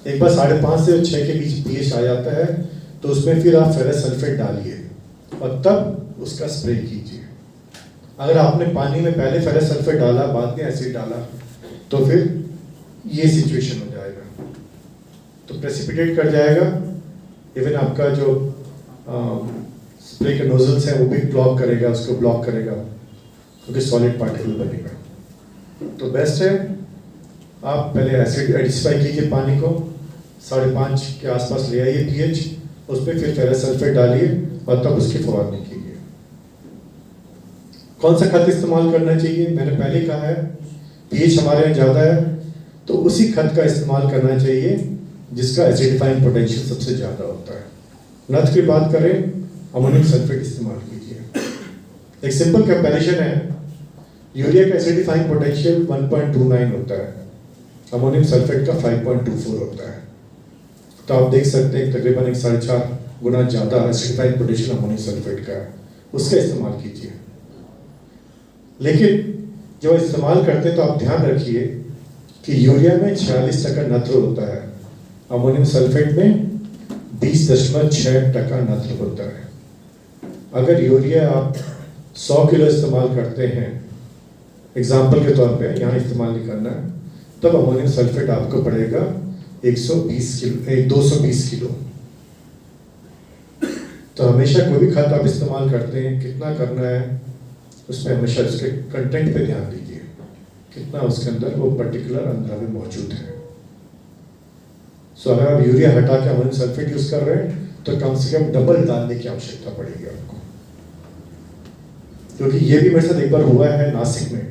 एक बार 5.5 से 6 के बीच pH आ जाता है तो उसमें फिर आप फेरस सल्फेट डालिए और तब उसका स्प्रे कीजिए। अगर आपने पानी में पहले फेरस सल्फेट डाला बाद में एसिड डाला तो फिर ये सिचुएशन हो जाएगा, तो प्रेसिपिटेट कर जाएगा, इवन आपका जो स्प्रे के नोजल्स हैं वो भी ब्लॉक करेगा, उसको ब्लॉक करेगा, क्योंकि सॉलिड पार्टिकल बनेगा। तो बेस्ट है आप पहले एसिड एडिसिफाई कीजिए पानी को, 5.5 के आसपास ले आइए pH, उस पर फिर फेरस सल्फेट डालिए और तब उसकी फवारनी कीजिए। कौन सा खाद इस्तेमाल करना चाहिए, मैंने पहले कहा है pH हमारे यहाँ ज़्यादा है तो उसी खाद का इस्तेमाल करना चाहिए जिसका एसिडिफाइंग पोटेंशियल सबसे ज़्यादा होता है। नथ की बात करें, अमोनियम सल्फेट इस्तेमाल कीजिए। एक सिंपल कंपैरिजन है, यूरिया का एसिडिफाइंग पोटेंशियल 1.29 होता है, अमोनियम सल्फेट का 5.24 होता है, तो आप देख सकते हैं तकरीबन 4.5 गुना ज़्यादा एसिडिफाइंग पोटेंशियल अमोनियम सल्फेट का है, उसका इस्तेमाल कीजिए। लेकिन जब इस्तेमाल करते हैं तो आप ध्यान रखिए कि यूरिया में 46% नत्र होता है, अमोनियम सल्फेट में 20.6% नत्र होता है। अगर यूरिया आप 100 किलो इस्तेमाल करते हैं, एग्जाम्पल के तौर पे यहाँ इस्तेमाल नहीं करना है, तब अमोनियम सल्फेट आपको पड़ेगा 220 किलो। तो हमेशा कोई भी खाद आप इस्तेमाल करते हैं, कितना करना है उसमें हमेशा उसके कंटेंट पे ध्यान दीजिए, कितना उसके अंदर वो पर्टिकुलर अंदर मौजूद है। सो अगर आप यूरिया हटा के अमोनियम सल्फेट यूज कर रहे हैं तो कम से कम डबल डालने की आवश्यकता पड़ेगी आपको, क्योंकि ये भी मेरे साथ एक बार हुआ है नासिक में।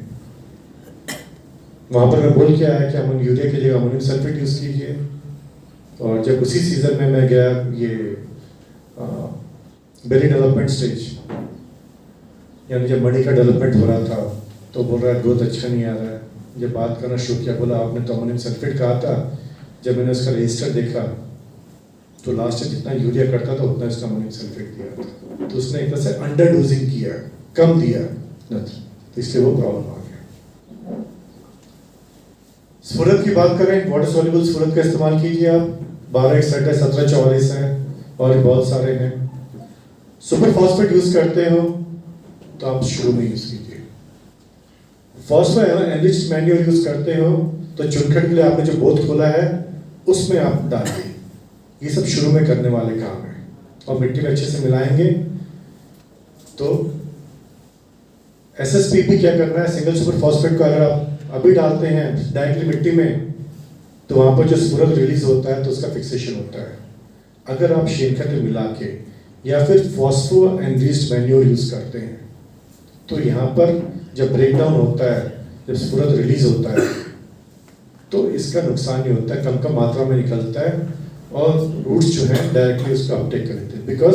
वहां पर मैं बोल के आया कि हम यूरिया की जगह अमोनियम सल्फेट यूज कीजिए, और जब उसी सीजन में मैं गया ये बेरी डेवलपमेंट स्टेज, यानी जब मणि का डेवलपमेंट हो रहा था, तो बोल रहा है ग्रोथ अच्छा नहीं आ रहा है। जब बात करना शुरू किया, बोला आपने तो अमोनियम सल्फेट कहा था, जब मैंने उसका रजिस्टर देखा तो लास्ट में जितना यूरिया करता था उतना इसका अमोनियम सल्फेट दिया था, तो उसने एक तरह से अंडर डोजिंग किया, कम दिया नत्र, तो इसलिए वो प्रॉब्लम आ गया। स्फुरद की बात करें, वाटर सॉल्युबल स्फुरद का इस्तेमाल कीजिए आप, 1261 है, 1744 है और बहुत सारे हैं। सुपर फॉस्फेट यूज करते हो तो आप शुरू में यूज कीजिए। फॉस्फेट एनरिच्ड मैन्योर यूज करते हो तो चुनखड़ के लिए आपने जो बोत खोला है उसमें आप डालिए, ये सब शुरू में करने वाले काम है, और मिट्टी में अच्छे से मिलाएंगे। तो एसएसपीपी क्या करना है, सिंगल सुपर फॉस्फेट को अगर आप अभी डालते हैं डायरेक्टली मिट्टी में तो वहां पर जो स्फुरद रिलीज होता है तो उसका फिक्सेशन होता है। अगर आप शेनखत में मिला के या फिर फॉस्फो एनरिच्ड मैन्योर यूज करते हैं तो यहाँ पर जब ब्रेक डाउन होता है, जब स्फुरद रिलीज होता है तो इसका नुकसान नहीं होता है, कम कम मात्रा में निकलता है और रूट्स जो हैं डायरेक्टली उसको अपटेक कर लेते हैं, बिकॉज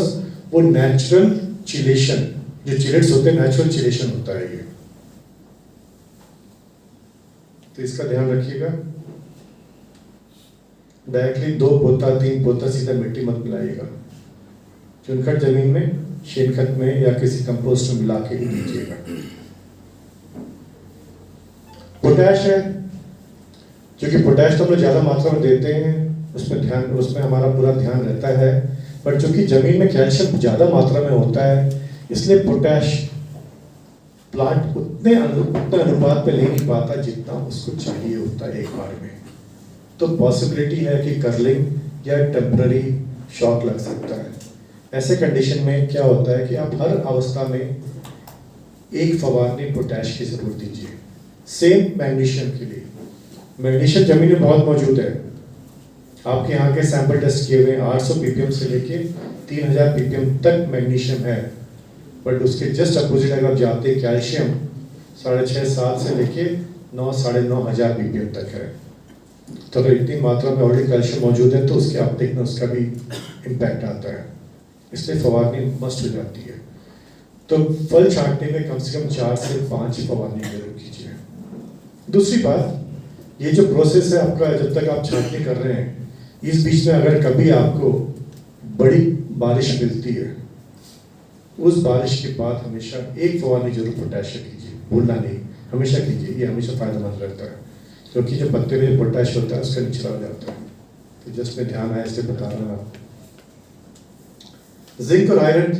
वो नेचुरल चिलेशन, जो चिलेट्स होते हैं नेचुरल चिलेशन होता है ये। तो इसका ध्यान रखिएगा, डायरेक्टली 2 पोता 3 पोता सीधा मिट्टी मत मिलाइएगा। चुनखड़ जमीन में शेन खत में या किसी कंपोस्ट में मिला के ही दीजिएगा। पोटैश है, क्योंकि पोटैश तो हम लोग ज़्यादा मात्रा में देते हैं, उसमें हमारा पूरा ध्यान रहता है, पर चूंकि जमीन में कैल्शियम ज़्यादा मात्रा में होता है, इसलिए पोटैश प्लांट उतने अनुपात पे ले नहीं पाता जितना उसको चाहिए होता है एक बार में। तो पॉसिबिलिटी है कि कर्लिंग या टेम्पररी शॉक लग सकता है। ऐसे कंडीशन में क्या होता है कि आप हर अवस्था में एक फवारनी पोटैश की जरूर दीजिए। सेम मैग्नीशियम के लिए, मैग्नीशियम जमीन में बहुत मौजूद है। आपके यहाँ के सैंपल टेस्ट किए हुए 800 ppm से लेके 3000 ppm तक मैग्नीशियम है, बट उसके जस्ट अपोजिट अगर आप जाते हैं कैल्शियम 6.5-7 से लेके 9-9.5 ppm तक है। तो अगर इतनी मात्रा में ऑलरेडी कैल्शियम मौजूद है तो उसके अपटेक में उसका भी इम्पैक्ट आता है, इसलिए फवारनी मस्ट हो जाती है। तो फल छांटने में कम से कम 4 से 5 फवारनी जरूर कीजिए। दूसरी बात, ये जो प्रोसेस है आपका, जब तक आप छांटनी कर रहे हैं, इस बीच में अगर कभी आपको बड़ी बारिश मिलती है, उस बारिश के बाद हमेशा एक फवारनी जरूर पोटैश कीजिए, भूलना नहीं, हमेशा कीजिए, ये हमेशा फायदेमंद रहता है, क्योंकि जो पत्ते में पोटैश होता है उसका निचरा हो जाता है। तो जस्ट में ध्यान आया इसलिए बता रहा हूँ। जिंक और आयरन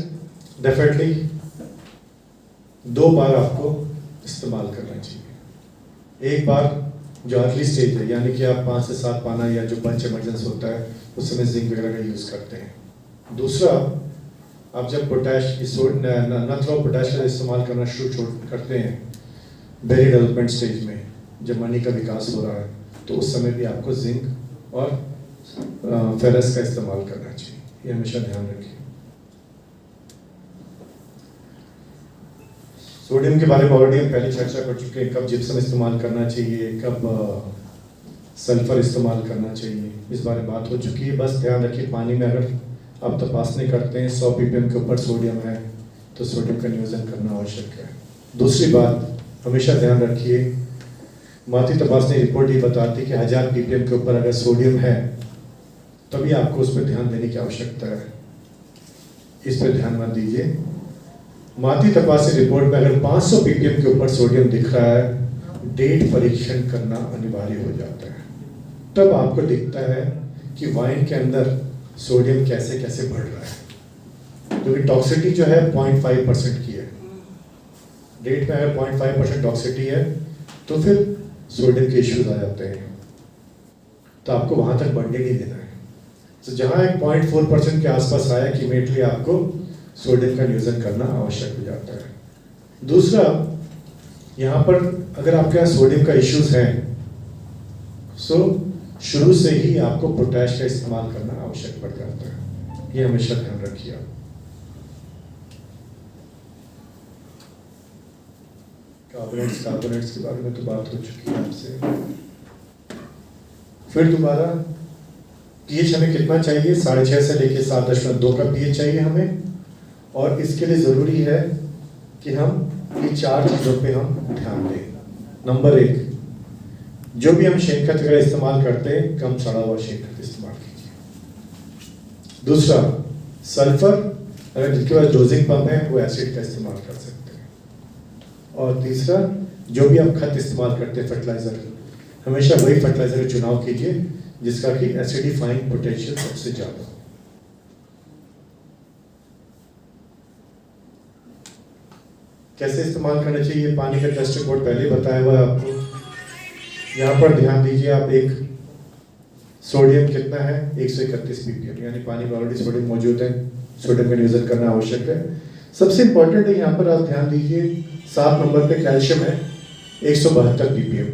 डेफिनेटली 2 बार आपको इस्तेमाल करना चाहिए। एक बार जो अर्ली स्टेज है, यानी कि आप 5 से 7 पाना या जो पंच इमरजेंस होता है उस समय जिंक वगैरह का यूज़ करते हैं। दूसरा, आप जब पोटैश नत्र पोटैश का इस्तेमाल करना शुरू करते हैं बेरी डेवलपमेंट स्टेज में, जब मनी का विकास हो रहा है, तो उस समय भी आपको जिंक और फेरस का इस्तेमाल करना चाहिए, ये हमेशा ध्यान रखिए। सोडियम के बारे में ऑलरेडी हम पहले चर्चा कर चुके हैं, कब जिप्सम इस्तेमाल करना चाहिए, कब सल्फर इस्तेमाल करना चाहिए, इस बारे में बात हो चुकी है। बस ध्यान रखिए, पानी में अगर आप तपासनी करते हैं 100 ppm के ऊपर सोडियम है तो सोडियम का नियोजन करना आवश्यक है। दूसरी बात, हमेशा ध्यान रखिए, माती तपासनी रिपोर्ट ये बताती है कि 1000 ppm के ऊपर अगर सोडियम है तभी आपको उस पर ध्यान देने की आवश्यकता है, इस पर ध्यान मत दीजिए। माती तपासनी रिपोर्ट में अगर 500 ppm के ऊपर सोडियम दिख रहा है, डेट परीक्षण करना अनिवार्य हो जाता है। तब आपको दिखता है कि वाइन के अंदर सोडियम कैसे कैसे बढ़ रहा है, क्योंकि टॉक्सिटी जो है 0.5% की है। डेट में अगर 0.5% टॉक्सिटी है तो फिर सोडियम के इश्यूज आ जाते हैं, तो आपको वहां तक बढ़ने नहीं देना है। तो जहां एक 0.4% के आसपास आया कि इमीडिएटली आपको सोडियम का नियोजन करना आवश्यक हो जाता है। दूसरा, यहाँ पर अगर आपके यहाँ सोडियम का इश्यूज है, सो शुरू से ही आपको पोटैश का इस्तेमाल करना आवश्यक पड़ जाता है, ये हमेशा ध्यान रखिए आप। कार्बोनेट्स के बारे में तो बात हो चुकी है आपसे। फिर दोबारा, पीएच हमें कितना चाहिए? 6.5 से लेके 7.2 का पीएच चाहिए हमें, और इसके लिए ज़रूरी है कि हम ये 4 चीज़ों पे हम ध्यान दें। नंबर 1, जो भी हम शेन खत वगैरह इस्तेमाल करते हैं, कम सड़ा हुआ शेन खत इस्तेमाल कीजिए। दूसरा, सल्फर, अगर जिनके पास डोजिंग पंप है वो एसिड का इस्तेमाल कर सकते हैं। और तीसरा, जो भी आप खत इस्तेमाल करते हैं फर्टिलाइज़र, हमेशा वही फर्टिलाइज़र का चुनाव कीजिए जिसका कि एसिडिफाइंग पोटेंशियल सबसे ज़्यादा हो। कैसे इस्तेमाल करना चाहिए? पानी का टेस्ट रिपोर्ट पहले ही बताया हुआ है आपको। यहाँ पर ध्यान दीजिए आप, एक सोडियम कितना है? 131 ppm, यानी पानी में ऑलरेडी सोडियम मौजूद है, सोडियम का नियोजन करना आवश्यक है। सबसे इंपॉर्टेंट है यहाँ पर आप ध्यान दीजिए, 7 नंबर पे कैल्शियम है 172 ppm।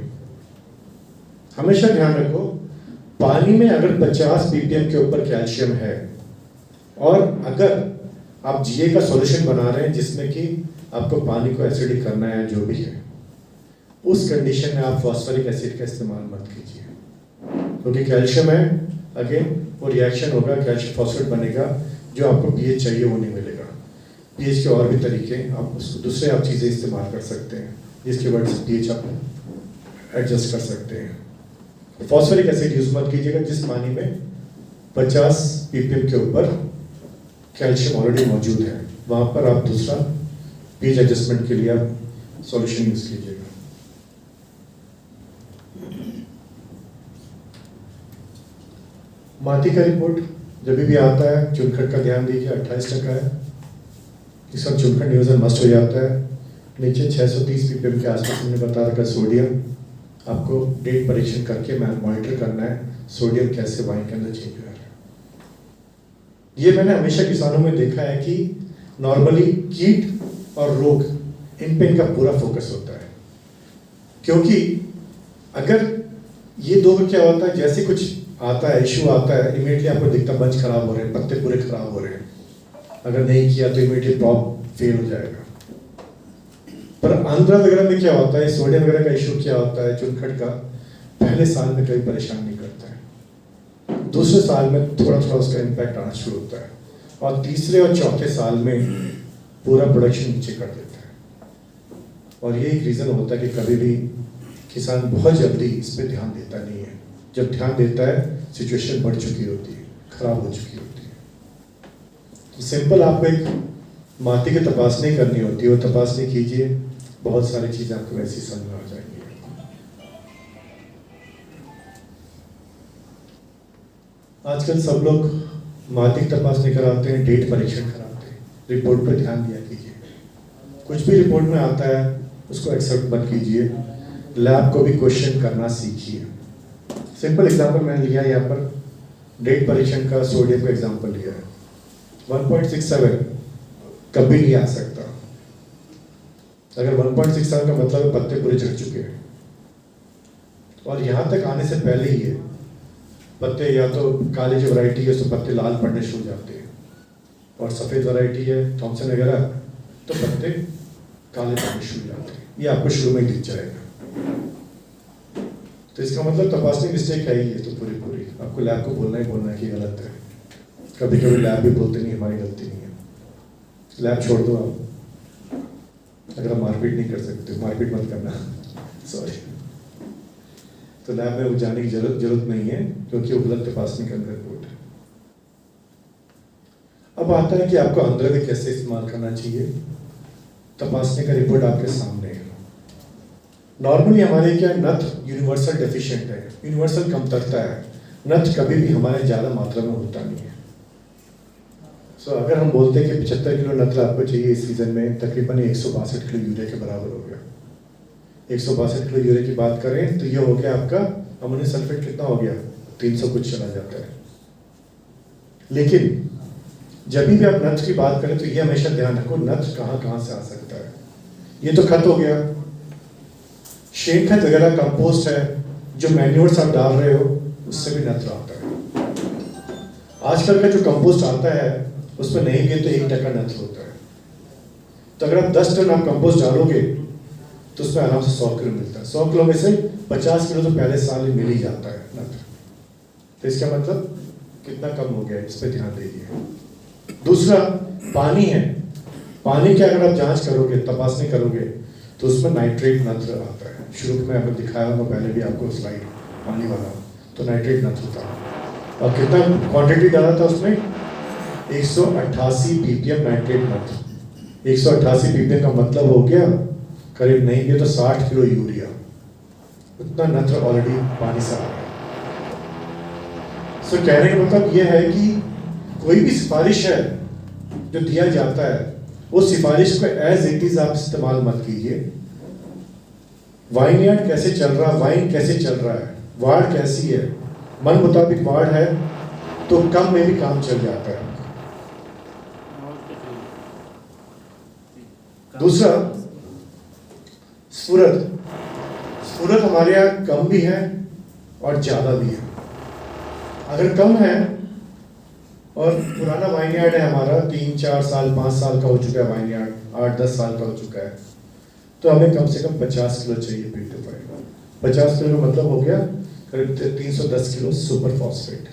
हमेशा ध्यान रखो, पानी में अगर 50 ppm के ऊपर कैल्शियम है और अगर आप जीए का सॉल्यूशन बना रहे हैं जिसमें कि आपको पानी को एसिडिक करना है, जो भी है, उस कंडीशन में आप फॉस्फोरिक एसिड का इस्तेमाल मत कीजिए, क्योंकि कैल्शियम है, अगेन वो रिएक्शन होगा, कैल्शियम फॉस्फेट बनेगा, जो आपको पीएच चाहिए वो नहीं मिलेगा। पीएच के और भी तरीके, आप उसको दूसरे आप चीज़ें इस्तेमाल कर सकते हैं जिसके वजह से पीएच आप एडजस्ट कर सकते हैं। फॉस्फोरिक एसिड यूज मत कीजिएगा जिस पानी में 50 ppm के ऊपर कैल्शियम ऑलरेडी मौजूद है। वहाँ पर आप दूसरा पेज एडजस्टमेंट के लिए आप सॉल्यूशन यूज़ कीजिएगा। माटी का रिपोर्ट जब भी आता है चुनखट का ध्यान दीजिए, 28% है। इस वक्त चुनखट नियोजन मस्ट हो जाता है। नीचे 630 ppm के आसपास हमने बता रखा सोडियम, आपको डेट परीक्षण करके मॉनिटर करना है सोडियम कैसे वाइन के अंदर चेंज हो रहा है। ये मैंने हमेशा किसानों में देखा है कि नॉर्मली कीट और रोग इन पे इनका पूरा फोकस होता है, क्योंकि अगर ये दो का क्या होता है, जैसे कुछ आता है इशू आता है इमीडिएटली आपको दिखता बंच खराब हो रहे हैं, पत्ते पूरे खराब हो रहे हैं, अगर नहीं किया तो इमीडिएटली क्रॉप फेल हो जाएगा। पर आंध्रा वगैरह में क्या होता है, सोडियम वगैरह का इशू क्या होता है, चुनखट का पहले साल में कभी परेशान नहीं करता है, दूसरे साल में थोड़ा थोड़ा उसका इम्पैक्ट आना शुरू होता है, और तीसरे और चौथे साल में पूरा प्रोडक्शन नीचे कर देता है। और ये एक रीज़न होता है कि कभी भी किसान बहुत जल्दी इस पर ध्यान देता नहीं है। जब ध्यान देता है सिचुएशन बढ़ चुकी होती है, खराब हो चुकी होती है। तो सिंपल आपको एक माटी की तपासनी करनी होती है, वो तपासनी कीजिए, बहुत सारी चीज़ें आपको वैसे ही समझ में आ जाएंगी। आजकल सब लोग माटी की तपासनी कराते हैं, डेट परीक्षण कराते हैं, रिपोर्ट पर ध्यान दिया कीजिए। कुछ भी रिपोर्ट में आता है उसको एक्सेप्ट मत कीजिए, लैब को भी क्वेश्चन करना सीखिए। सिंपल एग्जांपल मैंने लिया यहाँ पर, डेट परीक्षण का सोडियम का एग्जांपल लिया है। 1.67 कभी नहीं आ सकता। अगर 1.67 का मतलब है पत्ते पूरे झड़ चुके हैं, और यहाँ तक आने से पहले ही है पत्ते, या तो काली जो वैरायटी है उसमें पत्ते लाल पड़ने शुरू हो जाते हैं, और सफ़ेद वैरायटी है थॉमसन वगैरह तो पत्ते काले पड़ने शुरू हो जाते हैं। ये आपको शुरू में ही दिख जाएगा। तो इसका मतलब तपासनी मिस्टेक है ही ये तो पूरी आपको लैब को बोलना ही बोलना है कि गलत है। कभी कभी लैब भी बोलते नहीं हमारी गलती नहीं है, लैब छोड़ दो आप, अगर आप मारपीट नहीं कर सकते मारपीट मत करना, सॉरी। तो लैब में जाने की जरूरत नहीं है, क्योंकि वो गलत तपासनी का रिपोर्ट है। अब आता है कि आपको अंदर में कैसे इस्तेमाल करना चाहिए। तपासनी का रिपोर्ट आपके सामने है। नॉर्मली हमारे क्या नथ यूनिवर्सल डेफिशिएंट है, यूनिवर्सल कमतरता है, नथ कभी भी हमारे ज़्यादा मात्रा में होता नहीं है। सो अगर हम बोलते हैं कि 75 किलो नत्र आपको चाहिए इस सीज़न में, तकरीबन 162 किलो यूरिया के बराबर हो गया। 162 किलो यूरिया की बात करें तो ये हो गया आपका अमोनियम सल्फेट कितना हो गया, 300 कुछ चला जाता है। लेकिन जब भी आप नथ की बात करें तो ये हमेशा ध्यान रखो नथ कहाँ से आ सकता है। ये तो खत हो गया, शेन खत वगैरह कंपोस्ट है, जो मैन्योर्स आप डाल रहे हो उससे भी नत्र आता है। आजकल का जो कंपोस्ट आता है उसमें नहीं भी तो 1% नत्र होता है। तो अगर आप 10 टन आप कंपोस्ट डालोगे तो उसमें आराम से 100 किलो मिलता है। 100 किलो में से 50 किलो तो पहले साल में मिल ही जाता है नत्र। तो इसका मतलब कितना कम हो गया, इस पर ध्यान दीजिए। दूसरा पानी है, पानी की अगर आप जांच करोगे, तपासनी करोगे तो उसमें नाइट्रेट नत्र आता है। शुरू में आपको दिखाया होगा पहले भी आपको स्लाइड पानी वाला, तो नाइट्रेट नत्र था। और कितना क्वांटिटी डाला था उसमें, 188 ppm नाइट्रेट नत्र। 188 ppm का मतलब हो गया करीब नहीं भी तो 60 किलो यूरिया, उतना नत्र ऑलरेडी पानी से आ रहा है। सो कहने का मतलब यह है कि कोई भी सिफारिश है जो दिया जाता है, वो सिफारिश को एज इट इज आप इस्तेमाल मत कीजिए। वाइन यार्ड कैसे चल रहा है, वाइन कैसे चल रहा है, वार्ड कैसी है, मन मुताबिक वार्ड है तो कम में भी काम चल जाता है। दूसरा स्फुरत हमारे यहाँ कम भी है और ज़्यादा भी है। अगर कम है और पुराना वाइन यार्ड है हमारा, 3-4 साल 5 साल का हो चुका है वाइन यार्ड, 8-10 साल का हो चुका है, तो हमें कम से कम 50 किलो चाहिए P2 50 किलो का मतलब हो गया करीब 310 किलो सुपर फॉस्फेट।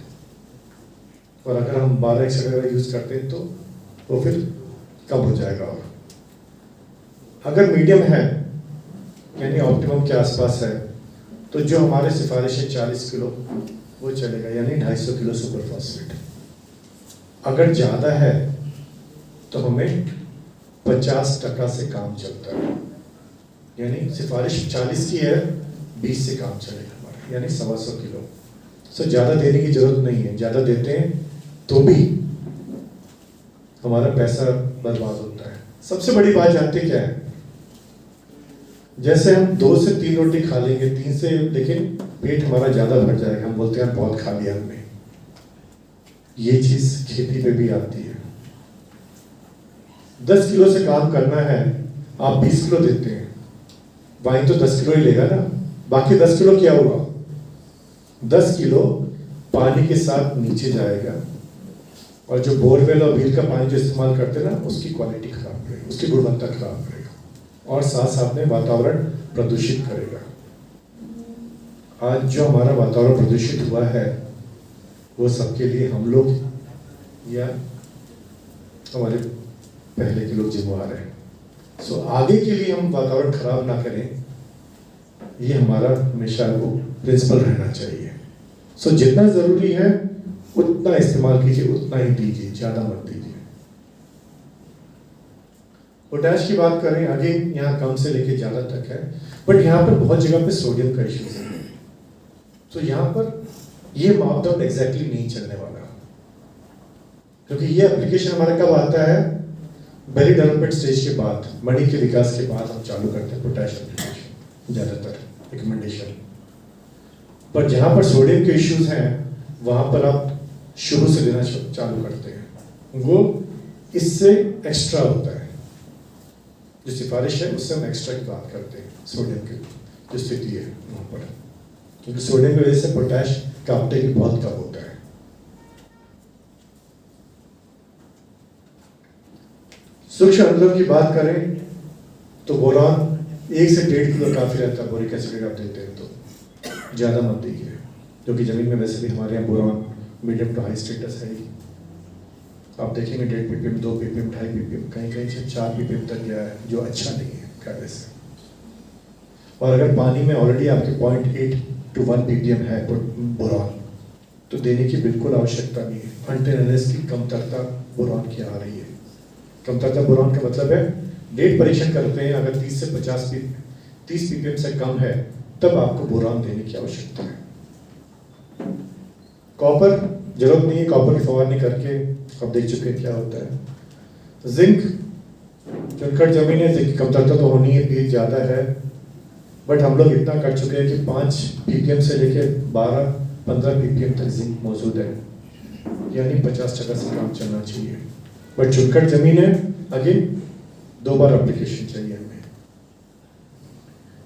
और अगर हम 12x वगैरह यूज करते हैं तो वो फिर कम हो जाएगा। और अगर मीडियम है यानी ऑप्टिमम के आसपास है तो जो हमारे सिफारिश है 40 किलो वो चलेगा, यानी 250 किलो सुपर फॉस्फेट। अगर ज़्यादा है तो हमें 50% से काम चलता है, यानी सिफारिश 40 की है, 20 से काम चलेगा हमारा, यानी 125 किलो। सो ज़्यादा देने की जरूरत नहीं है, ज़्यादा देते हैं तो भी हमारा पैसा बर्बाद होता है। सबसे बड़ी बात जानते क्या है, जैसे हम 2 से 3 रोटी खा लेंगे, 3 से, लेकिन पेट हमारा ज़्यादा भर जाएगा, हम बोलते हैं बहुत खा लिया हमने। ये चीज़ खेती पे भी आती है। 10 किलो से काम करना है, आप 20 किलो देते हैं, वाइन तो 10 किलो ही लेगा ना, बाकी 10 किलो क्या होगा? 10 किलो पानी के साथ नीचे जाएगा, और जो बोरवेल और व्हील का पानी जो इस्तेमाल करते हैं ना, उसकी क्वालिटी खराब रहेगी, उसकी गुणवत्ता खराब रहेगा, और साथ साथ में वातावरण प्रदूषित करेगा। आज जो हमारा वातावरण प्रदूषित हुआ है, वो सबके लिए हम लोग या हमारे पहले के लोग जिम्मेवार हैं। सो आगे के लिए हम वातावरण खराब ना करें, ये हमारा हमेशा वो प्रिंसिपल रहना चाहिए। सो जितना ज़रूरी है उतना इस्तेमाल कीजिए, उतना ही दीजिए, ज़्यादा मत दीजिए। पोटैश की बात करें, आगे यहाँ कम से लेके ज़्यादा तक है, बट यहाँ पर बहुत जगह पे सोडियम का इश्यूज है। तो यहाँ पर ये मापदंड एग्जैक्टली नहीं चलने वाला, क्योंकि ये एप्लीकेशन हमारा कब आता है? बेली डेवलपमेंट स्टेज के बाद, मणि के विकास के बाद हम चालू करते हैं पोटैश एप्लीकेशन, ज़्यादातर रिकमेंडेशन। पर जहाँ पर सोडियम के इश्यूज हैं, वहाँ पर आप शुरू से देना चालू करते हैं, वो इससे एक्स्ट्रा होता है। जो सिफारिश है उससे हम एक्स्ट्रा की बात करते हैं, सोडियम की जो स्थिति है वहाँ पर, क्योंकि सोडियम की वजह से पोटैश का अपटेक भी बहुत कम होता है। सूक्ष्म अणुओं की बात करें तो बोरान 1 से 1.5 किलो काफ़ी रहता है, बोरिक एसिड आप देते हैं तो ज़्यादा मत दीजिए, क्योंकि ज़मीन में वैसे भी हमारे यहाँ boron medium to high status है ही। आप देखेंगे 1.5 ppm, 2 ppm, 2.5 ppm, कहीं कहीं से 4 ppm तक गया है, जो अच्छा नहीं है कहने से। और अगर पानी में ऑलरेडी आपके 0.8 to 1 ppm है बोरान, तो देने की बिल्कुल आवश्यकता नहीं है, अनटिल अनलेस की कमतरता बोरान की आ रही है। कमतरता बोरान का मतलब है, डेट परीक्षण करते हैं, अगर 30 से 30 ppm से कम है, तब आपको बोरान देने की आवश्यकता है। कॉपर जरूरत नहीं है, कॉपर की फवारनी करके आप देख चुके हैं क्या होता है। जिंक, चुनखट जमीन है, जिंक की कमतरता तो होनी है, पीएच ज़्यादा है, बट हम लोग इतना कर चुके हैं कि 5 ppm से लेके 12-15 ppm तक जिंक मौजूद है, यानी 50% से काम चलना चाहिए। बट चुनखट जमीन है, अगेन 2 बार एप्लीकेशन चाहिए हमें।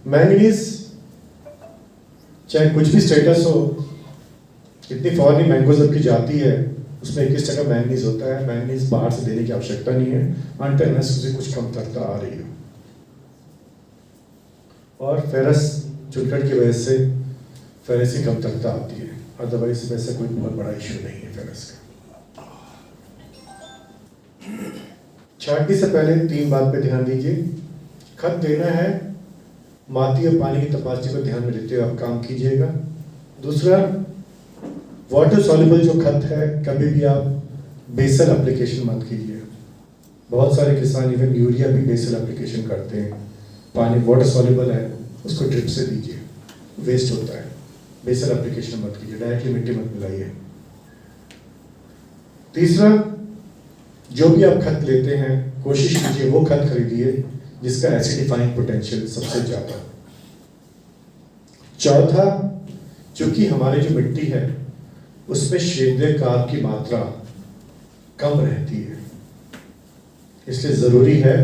मैंगनीज, चाहे कुछ भी स्टेटस हो, इतनी फवारनी मैंगोज़ेब की जाती है, उसमें 21% मैंगनीज होता है। मैंगनीज बाहर से देने की आवश्यकता नहीं है, अनटिल अनलेस उसे कुछ कमतरता आ रही हो। और फेरस, चुनखट की वजह से फेरस की कमतरता आती है, अदरवाइज वैसे कोई बहुत बड़ा इशू नहीं है फेरस का। छांटने से पहले 3 बात पे ध्यान दीजिए। खत देना है, माटी और पानी की तपासी को ध्यान में रखते हुए आप काम कीजिएगा। दूसरा, वाटर सॉल्युबल जो खत है, कभी भी आप बेसल एप्लीकेशन मत कीजिए। बहुत सारे किसान इवन यूरिया भी बेसल एप्लीकेशन करते हैं, पानी वाटर सॉल्युबल है उसको ड्रिप से दीजिए, वेस्ट होता है। बेसल एप्लीकेशन मत कीजिए, डायरेक्टली मिट्टी मत मिलाइए। तीसरा, जो भी आप खत लेते हैं, कोशिश कीजिए वो खत खरीदिए जिसका एसिडिफाइंग पोटेंशियल सबसे ज़्यादा। चौथा, चूंकि हमारी जो मिट्टी है उसमें क्षेत्रीय कार्ब की मात्रा कम रहती है, इसलिए ज़रूरी है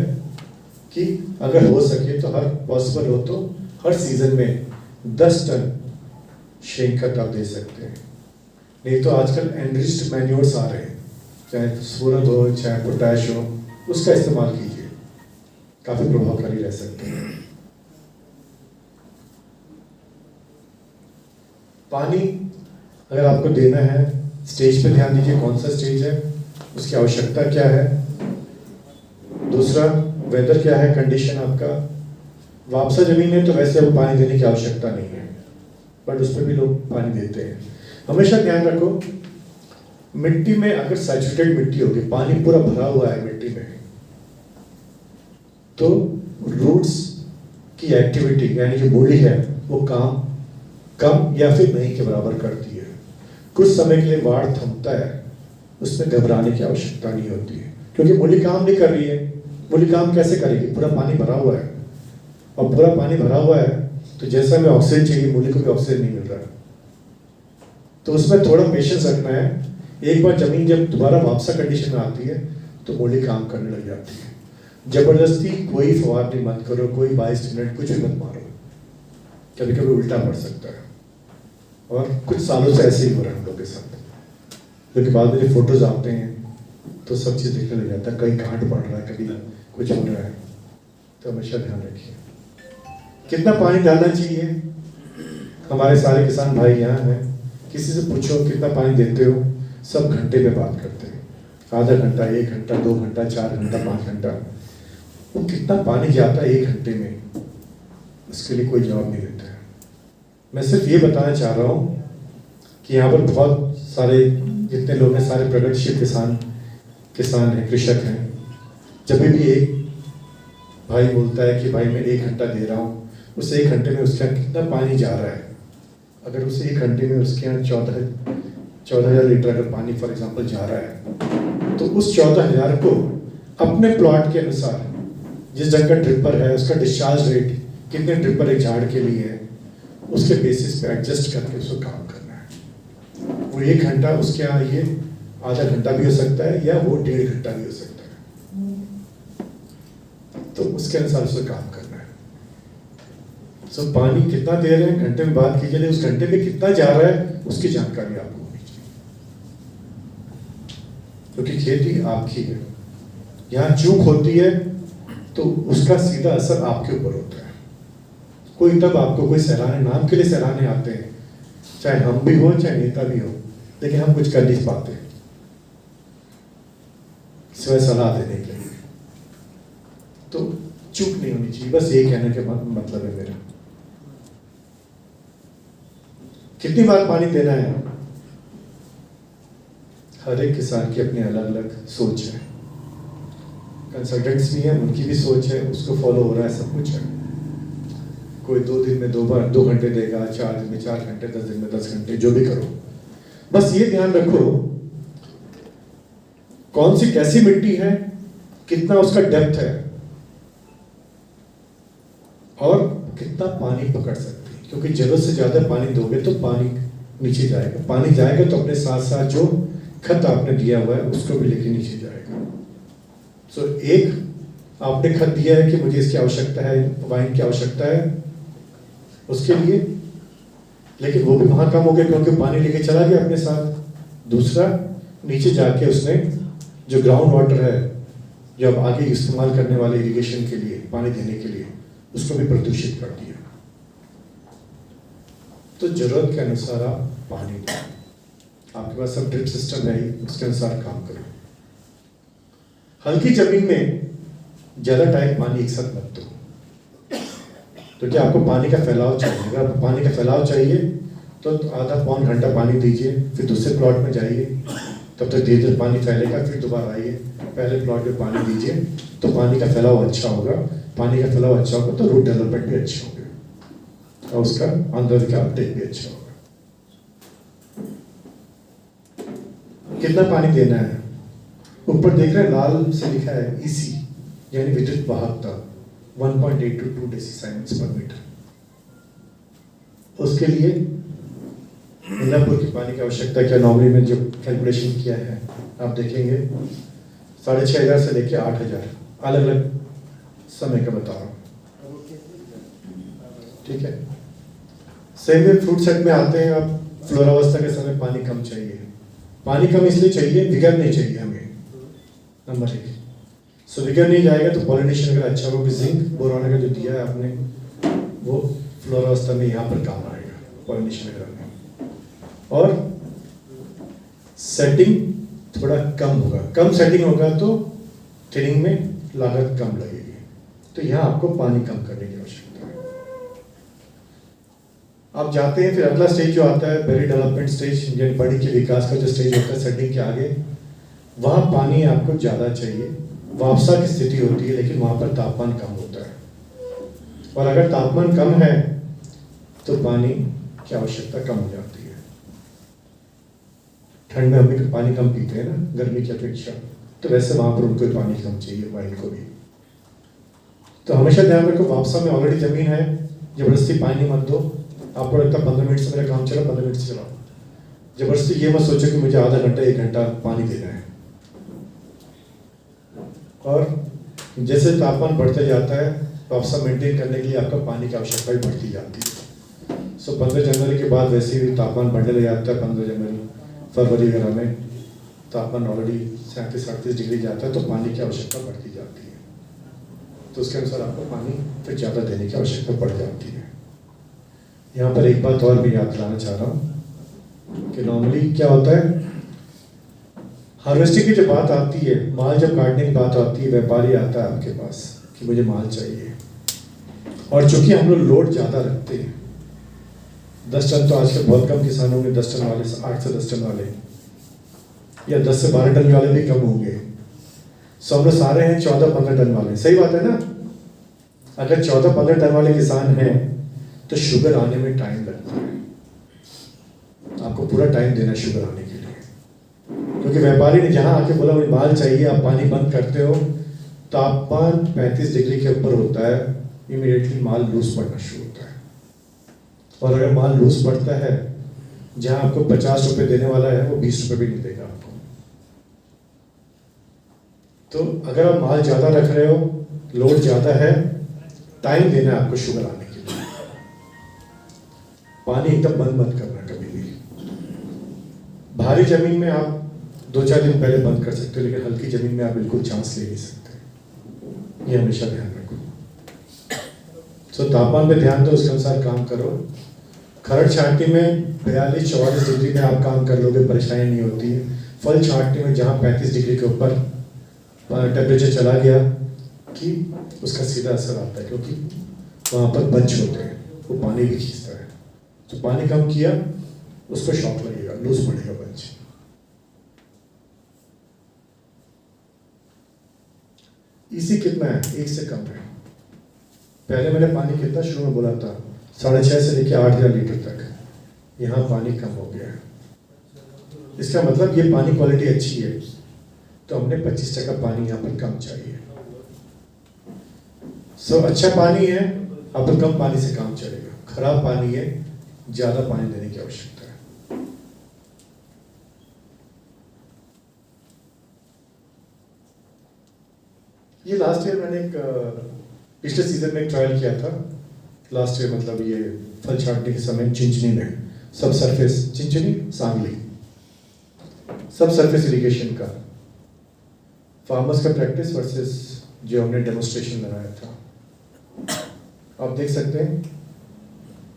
कि अगर हो सके तो हर पॉसिबल हो तो हर सीज़न में 10 टन शेंखत आप दे सकते हैं। नहीं तो आजकल एनरिच्ड मैन्योर्स आ रहे हैं, चाहे सूरज हो चाहे पोटैश हो, उसका इस्तेमाल कीजिए, काफ़ी प्रभावकारी रह सकते हैं। पानी अगर आपको देना है, स्टेज पे ध्यान दीजिए, कौन सा स्टेज है, उसकी आवश्यकता क्या है। दूसरा, वेदर क्या है, कंडीशन आपका। वापसा जमीन है तो वैसे आपको पानी देने की आवश्यकता नहीं है, बट उस पर भी लोग पानी देते हैं। हमेशा ध्यान रखो, मिट्टी में अगर सैचुरेटेड मिट्टी होगी, पानी पूरा भरा हुआ है मिट्टी में, तो रूट्स की एक्टिविटी यानी जो मूली है वो काम कम या फिर नहीं के बराबर करती है। कुछ समय के लिए वाड़ थमता है, उसमें घबराने की आवश्यकता नहीं होती है, क्योंकि मूली काम नहीं कर रही है। मूली काम कैसे करेगी? पूरा पानी भरा हुआ है, और पूरा पानी भरा हुआ है तो जैसा हमें ऑक्सीजन चाहिए मूली को भी ऑक्सीजन नहीं मिल रहा है। तो उसमें थोड़ा पेशेंस रखना है। एक बार जमीन जब दोबारा वापसा कंडीशन में आती है तो मूली काम करने लग जाती है। जबरदस्ती कोई फवारनी मत करो, कोई 22 मिनट कुछ भी मत मारो, कभी कभी उल्टा पड़ सकता है। और कुछ सालों से ऐसे ही हो रहा है हम लोग के साथ, क्योंकि बाद में जो फोटोज आते हैं तो सब चीज़ दिखने लग जाता है, कहीं घाट पड़ रहा है, कभी कुछ हो रहा है। तो हमेशा ध्यान रखिए। कितना पानी डालना चाहिए? हमारे सारे किसान भाई यहाँ हैं, किसी से पूछो कितना पानी देते हो, सब घंटे में बात करते हैं। आधा घंटा, 1 घंटा, 2 घंटा, 4 घंटा, 5 घंटा। वो कितना पानी जाता है 1 घंटे में, इसके लिए कोई जवाब नहीं देता है। मैं सिर्फ ये बताना चाह रहा हूँ कि यहाँ पर बहुत सारे जितने लोग हैं सारे प्रगतिशील किसान हैं, कृषक हैं। जब भी एक भाई बोलता है कि भाई मैं 1 घंटा दे रहा हूँ, उस 1 घंटे में उसके यहाँ कितना पानी जा रहा है। अगर उस 1 घंटे में उसके यहाँ 14,000 लीटर अगर पानी फॉर एग्जांपल जा रहा है, तो उस 14,000 को अपने प्लॉट के अनुसार जिस ढंग का ड्रिपर है उसका डिस्चार्ज रेट कितने ड्रिपर एक झाड़ के लिए है, उसके बेसिस पे एडजस्ट करके उसको काम करना है। वो 1 घंटा उसके यहाँ ये आधा घंटा भी हो सकता है या वो 1.5 घंटा भी हो सकता है, तो उसके अनुसार उसको काम करना है। सो पानी कितना दे रहे हैं घंटे में बात कीजिए, उस घंटे में कितना जा रहा है उसकी जानकारी आपको होनी चाहिए, क्योंकि खेती आपकी है। यहाँ चूक होती है तो उसका सीधा असर आपके ऊपर होता है। कोई तब आपको कोई सराहने नाम के लिए सराहने आते हैं, चाहे हम भी हो चाहे नेता भी हो, लेकिन हम कुछ कर नहीं पाते सिवाय सलाह देने के लिए। तो चूक नहीं होनी चाहिए, बस ये कहने का मतलब है मेरा। कितनी बार पानी देना है? हर एक किसान की अपनी अलग अलग सोच है। कंसल्टेंट्स भी हैं, उनकी भी सोच है, उसको फॉलो हो रहा है, सब कुछ है। कोई 2 दिन में 2 बार 2 घंटे देगा, 4 दिन में 4 घंटे, 10 दिन में 10 घंटे, जो भी करो। बस ये ध्यान रखो कौन सी कैसी मिट्टी है, कितना उसका डेप्थ है और कितना पानी पकड़ सकती है, क्योंकि जरूरत से ज्यादा पानी दोगे तो पानी नीचे जाएगा। पानी जाएगा तो अपने साथ साथ जो खत आपने दिया हुआ है उसको भी लेके नीचे जाएगा। सो एक आपने खत दिया है कि मुझे इसकी आवश्यकता है, वाइन की आवश्यकता है उसके लिए, लेकिन वो भी वहां कम हो गया क्योंकि पानी लेके चला गया अपने साथ। दूसरा, नीचे जाके उसने जो ग्राउंड वाटर है जो अब आगे इस्तेमाल करने वाले इरिगेशन के लिए, पानी देने के लिए, उसको भी प्रदूषित कर दिया। तो जरूरत के अनुसार आप पानी दें। आपके पास सब ड्रिप सिस्टम है ही, उसके अनुसार काम करो। हल्की जमीन में ज्यादा टाइम पानी एक साथ मत दो, क्योंकि आपको पानी का फैलाव चाहिए। अगर आपको पानी का फैलाव चाहिए तो आधा पौन घंटा पानी दीजिए, फिर दूसरे प्लॉट में जाइए, तब तक धीरे धीरे पानी फैलेगा, फिर दोबारा आइए, पहले प्लॉट में पानी दीजिए, तो पानी का फैलाव अच्छा होगा। पानी का फैलाव अच्छा होगा तो रूट डेवलपमेंट भी अच्छी होगी और उसका अंदर का अपटेक भी अच्छा होगा। कितना पानी देना है? ऊपर देख रहे हैं लाल से लिखा है ईसी, यानी विद्युत वाहकता 1.8 to 2 डेसीसाइमन्स पर मीटर। उसके लिए इंदापुर की पानी की आवश्यकता क्या, नॉर्मली में जो कैलकुलेशन किया है आप देखेंगे 6,500 से लेके 8,000 अलग अलग समय का बता रहा हूँ, ठीक है। सेम वे फ्रूट सेट में आते हैं आप, फ्लोरावस्था के समय पानी कम चाहिए। पानी कम इसलिए चाहिए, विगर नहीं चाहिए हमें, नंबर 1। सो विगर नहीं जाएगा तो पॉलिनेशन अगर अच्छा होगा, जिंक बोरान का जो दिया है आपने वो फ्लोरावस्था में यहाँ पर काम आएगा, पॉलिनेशन अगर में। और सेटिंग थोड़ा कम होगा, कम सेटिंग होगा तो थिनिंग में लागत कम लगेगी, तो यहाँ आपको पानी कम करने की आवश्यकता है। आप जाते हैं फिर अगला स्टेज जो आता है बेरी डेवलपमेंट स्टेज, यानी बड़ी के विकास का जो स्टेज होता है सेटिंग के आगे, वहाँ पानी आपको ज़्यादा चाहिए वापसा की स्थिति होती है, लेकिन वहां पर तापमान कम होता है। और अगर तापमान कम है तो पानी की आवश्यकता कम हो जाती है। ठंड में हम भी पानी कम पीते हैं ना गर्मी की अपेक्षा, तो वैसे वहां पर उनको पानी कम चाहिए, वाइन को भी। तो हमेशा ध्यान रखो, वापसा में ऑलरेडी जमीन है, जबरदस्ती पानी मत दो। आपको लगता है 15 मिनट से मेरा काम चला, 15 मिनट से चलाओ। जबरदस्ती ये मत सोचो कि मुझे आधा घंटा 1 घंटा पानी देना है। और जैसे तापमान बढ़ता जाता है, वापसा मेंटेन करने के लिए आपका पानी की आवश्यकता भी बढ़ती जाती है। सो 15 जनवरी के बाद वैसे भी तापमान बढ़ने लग जाता है। 15 जनवरी फरवरी वगैरह में तापमान ऑलरेडी 37-38 डिग्री जाता है, तो पानी की आवश्यकता बढ़ती जाती है। तो उसके अनुसार आपको पानी फिर ज़्यादा देने की आवश्यकता पड़ जाती है। यहाँ पर एक बात और भी याद दिलाना चाह रहा हूँ कि नॉर्मली क्या होता है, हार्वेस्टिंग की जो बात आती है, माल जब काटने की बात आती है, व्यापारी आता है आपके पास कि मुझे माल चाहिए। और चूंकि हम लोग लोड ज़्यादा रखते हैं, 10 टन तो आजकल बहुत कम किसान होंगे, 10 टन वाले, 8 से 10 टन वाले, या 10 से 12 टन वाले भी कम होंगे। सो हम लोग सारे हैं 14-15 टन वाले। सही बात है ना? अगर 14-15 टन वाले किसान हैं तो शुगर आने में टाइम लगता है। आपको पूरा टाइम देना शुगर आने के लिए, क्योंकि व्यापारी ने जहां आके बोला मुझे माल चाहिए, आप पानी बंद करते हो, तापमान 35 डिग्री के ऊपर होता है, इमीडिएटली माल लूज पड़ना शुरू होता है। और अगर माल लूज पड़ता है, जहां आपको 50 रुपए देने वाला है वो 20 रुपए भी नहीं देगा आपको। तो अगर आप माल ज्यादा रख रहे हो, लोड ज्यादा है, टाइम देना है आपको शुगर आने के लिए। पानी एकदम बंद मत करना कभी भी। भारी जमीन में आप 2-4 दिन पहले बंद कर सकते हो, लेकिन हल्की जमीन में आप बिल्कुल चांस ले नहीं सकते। ये हमेशा ध्यान रखो। तो तापमान पे ध्यान दो, उसके अनुसार काम करो। खरड़ छांटनी में 42-44 डिग्री में आप काम कर लोगे, परेशानी नहीं होती है। फल छांटनी में जहाँ 35 डिग्री के ऊपर टेम्परेचर चला गया कि उसका सीधा असर आता है, क्योंकि वहाँ पर बंच होते हैं, वो पानी भी खींचता है। तो पानी कम किया, उसको शॉक लगेगा, लूज पड़ेगा बंच। इसी कितना है? 1 से कम है। पहले मैंने पानी कितना शुरू में बोला था, 6.5 से लेकर 8,000 लीटर तक। यहाँ पानी कम हो गया है। इसका मतलब ये पानी क्वालिटी अच्छी है, तो हमने 25% पानी यहाँ पर कम चाहिए। अच्छा पानी है, अब कम पानी से काम चलेगा। खराब पानी है, ज्यादा पानी देने की आवश्यकता है। ये लास्ट ईयर मैंने पिछले सीजन में एक ट्रायल किया था। लास्ट ईयर मतलब ये फल छांटने के समय चिंचनी में सब सरफेस, चिंचनी सांगली, सब सरफेस इरिगेशन का फार्मर्स का प्रैक्टिस वर्सेस जो हमने डेमोन्स्ट्रेशन लगाया था। आप देख सकते हैं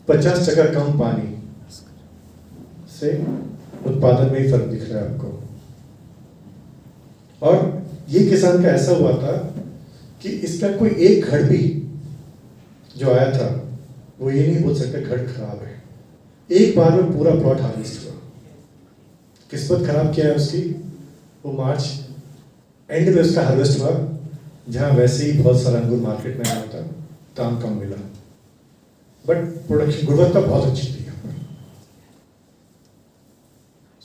50% कम पानी से उत्पादन में ही फर्क दिख रहा है आपको। और ये किसान का ऐसा हुआ था कि इसका कोई एक घड़ भी जो आया था, वो ये नहीं बोल सकता घड़ खराब है। एक बार में पूरा प्लॉट हार्वेस्ट हुआ। किस्मत खराब क्या है उसकी, वो मार्च एंड में उसका हार्वेस्ट हुआ, जहां वैसे ही बहुत सारा अंगूर मार्केट में आया था, दाम कम मिला, बट प्रोडक्शन गुणवत्ता बहुत अच्छी थी यहाँ पर।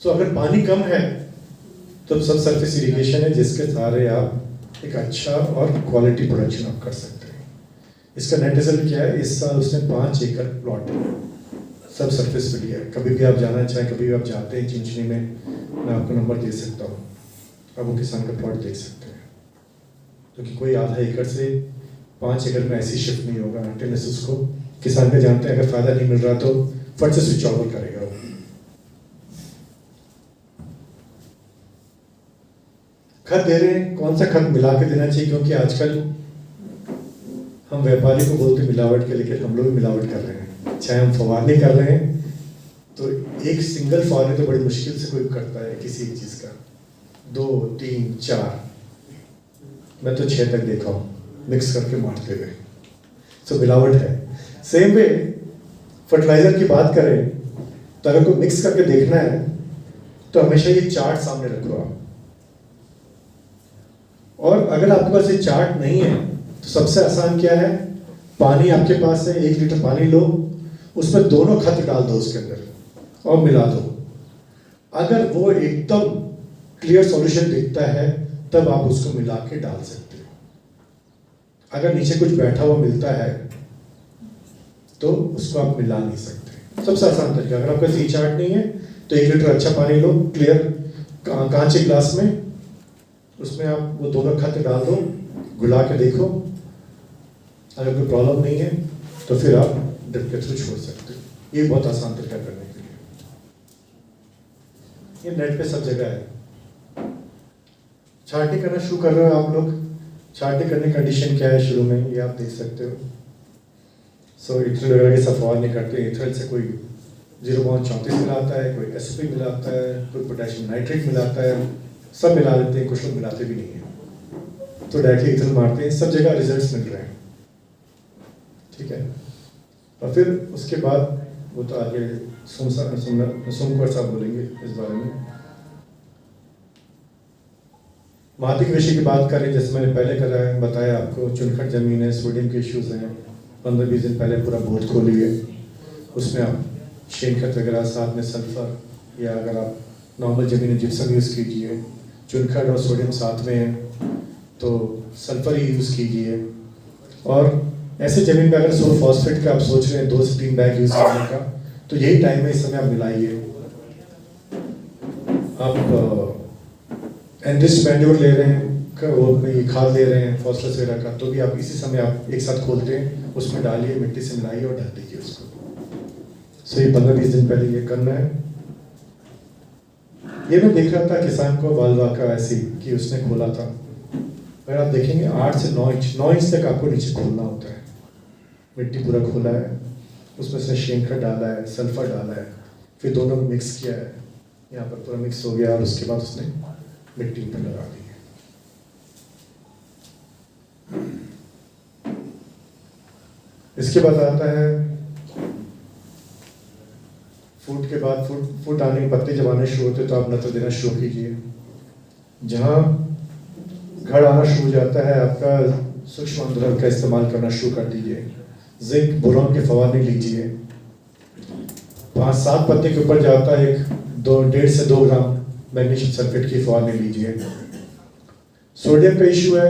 सो अगर पानी कम है तो सब सरफेस इरिगेशन है, जिसके सहारे आप एक अच्छा और क्वालिटी प्रोडक्शन आप कर सकते हैं। इसका नेट रिजल्ट क्या है, इस साल उसने 5 एकड़ प्लॉट सब सरफेस पे लिया है। कभी भी आप जाना चाहें, कभी भी आप जाते हैं चिंचनी में, मैं आपको नंबर दे सकता हूँ, अब वो किसान का प्लॉट देख सकते हैं। क्योंकि कोई आधा एकड़ से 5 एकड़ में ऐसी शिफ्ट नहीं होगा अंटिल उसको किसान के जानते हैं। अगर फायदा नहीं मिल रहा तो फट से स्विच ऑफ करेगा वो। खत दे रहे हैं, कौन सा खत मिला के देना चाहिए, क्योंकि आजकल हम व्यापारी को बोलते मिलावट के, लेकिन हम लोग भी मिलावट कर रहे हैं। चाहे हम फवारनी कर रहे हैं तो एक सिंगल फवारनी तो बड़ी मुश्किल से कोई करता है किसी एक चीज का, 2, 3, 4, मैं तो 6 तक देखा हूँ मिक्स करके मारते हुए। सो मिलावट है। सेम वे फर्टिलाइजर की बात करें तो अगर कोई मिक्स करके देखना है तो हमेशा ये चार्ट सामने रखो आप, और अगर आपके पास ये चार्ट नहीं है तो सबसे आसान क्या है, पानी आपके पास है, 1 लीटर पानी लो, उसमें दोनों खत डाल दो उसके अंदर और मिला दो। अगर वो एकदम क्लियर सॉल्यूशन दिखता है तब आप उसको मिला के डाल सकते हो। अगर नीचे कुछ बैठा हुआ मिलता है तो उसको आप मिला नहीं सकते। सबसे आसान तरीका, अगर आपके पास ये चार्ट नहीं है तो 1 लीटर अच्छा पानी लो, क्लियर कांच के ग्लास में, उसमें आप वो दोनों खत डाल दो, घुला के देखो। अगर कोई प्रॉब्लम नहीं है तो फिर आप ड्रिप के थ्रू छोड़ सकते हो। ये बहुत आसान तरीका करने के लिए, ये नेट पे सब जगह है। छांटनी करना शुरू कर रहे हो आप लोग, छांटनी करने की कंडीशन क्या है शुरू में, ये आप देख सकते हो। इथेनॉल वगैरह के सफार नहीं करते, इथेनॉल से कोई 0.34 मिलाता है, कोई एसपी मिलाता है, कोई पोटेशियम नाइट्रेट मिलाता है, सब मिला लेते हैं, कुछ लोग मिलाते भी नहीं है। तो डायरेक्टली इथेनॉल मारते हैं, सब जगह रिजल्ट्स मिल रहे हैं, ठीक है। और फिर उसके बाद वो तो आगे सोमकुमार साहब बोलेंगे इस बारे में। मापिक विषय की बात करें, जैसे मैंने पहले बताया आपको, चुनखट जमीन है, सोडियम के इश्यूज हैं। 15-20 दिन पहले पूरा बोध खोली है, उसमें आप शेनखत वगैरह साथ में सल्फर, या अगर आप नॉर्मल जमीन में जिप्सम यूज़ कीजिए, चुनखट और सोडियम साथ में है तो सल्फर ही यूज़ कीजिए। और ऐसे जमीन में अगर सोल फॉस्फेट का आप सोच रहे हैं 2 से 3 बैग यूज़ करने का, तो यही टाइम है, इस समय आप मिलाइए। आप एनरिच्ड मैन्योर ले रहे हैं, वो ये खाद ले रहे हैं फॉस्फोरस वगैरह का, तो भी आप इसी समय आप एक साथ खोलते हैं, उसमें डालिए, मिट्टी से मिलाइए और डाल दीजिए उसको। ये 15-20 दिन पहले ये करना है। ये मैं देख रहा था किसान को बालवा का ऐसी कि उसने खोला था, अगर आप देखेंगे 8 से 9 इंच तक आपको नीचे खोलना होता है। मिट्टी पूरा खोला है, उसमें से शेनखत डाला है, सल्फर डाला है, फिर दोनों को मिक्स किया है, यहाँ पर पूरा मिक्स हो गया और उसके बाद उसने मिट्टी ऊपर लगा दी है। इसके बाद आता है फूट के बाद, फूट आने के पत्ते जब आने शुरू होते तो आप नत्र देना शुरू कीजिए। जहाँ घर आना शुरू हो जाता है आपका सूक्ष्म अंतराल का इस्तेमाल करना शुरू कर दीजिए। जिंक बोरॉन के फवारने लीजिए। 5-7 पत्ते के ऊपर जाता है 1.5 से 2 ग्राम मैग्नीशियम सल्फेट की फवारने लीजिए। सोडियम का इशू है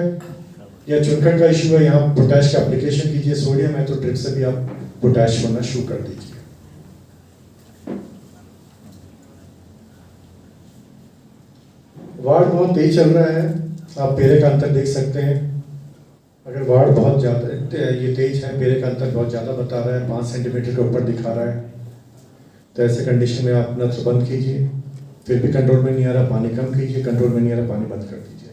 या चुनखट का इशू है, यहाँ पोटैश का एप्लीकेशन कीजिए। सोडियम है तो ड्रिप से भी आप पोटैश छोड़ना शुरू कर दीजिए। वार्ड बहुत तेज चल रहा है, आप पेरे का अंतर देख सकते हैं। अगर वार्ड बहुत ज़्यादा ये तेज है, पेरे का अंतर बहुत ज़्यादा बता रहा है, 5 सेंटीमीटर के ऊपर दिखा रहा है, तो ऐसे कंडीशन में आप नत्र बंद कीजिए। फिर भी कंट्रोल में नहीं आ रहा, पानी कम कीजिए। कंट्रोल में नहीं आ रहा, पानी बंद कर दीजिए।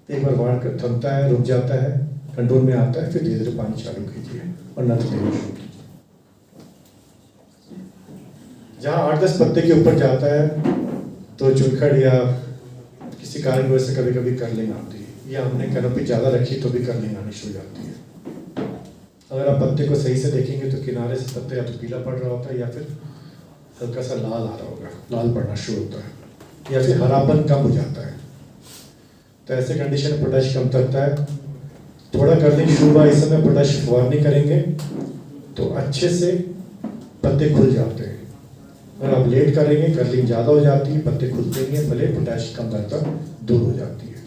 एक बार वार्ड थमता है, रुक जाता है, कंट्रोल में आता है, फिर धीरे धीरे पानी चालू कीजिए और नत्र देना शुरू कीजिए। जहाँ 8-10 पत्ते के ऊपर जाता है तो चुनखट या किसी कारण वजह से कभी कभी कर्लिंग आती है, या हमने कैनोपी ज़्यादा रखी तो भी कर्लिंग आनी शुरू हो जाती है। अगर आप पत्ते को सही से देखेंगे तो किनारे से पत्ते या तो पीला पड़ रहा होता है या फिर हल्का सा लाल आ रहा होगा, लाल पड़ना शुरू होता है, या फिर हरापन कम हो जाता है। तो ऐसे कंडीशन में पोटैश कम करता है। थोड़ा कर्लिंग शुरू हुआ, इस समय पोटैश फवारनी करेंगे तो अच्छे से पत्ते खुल जाते हैं। अगर आप लेट करेंगे कर्लिंग ज़्यादा हो जाती है, पत्ते खुलते नहीं है, भले पोटैश की कमतरता दूर हो जाती है।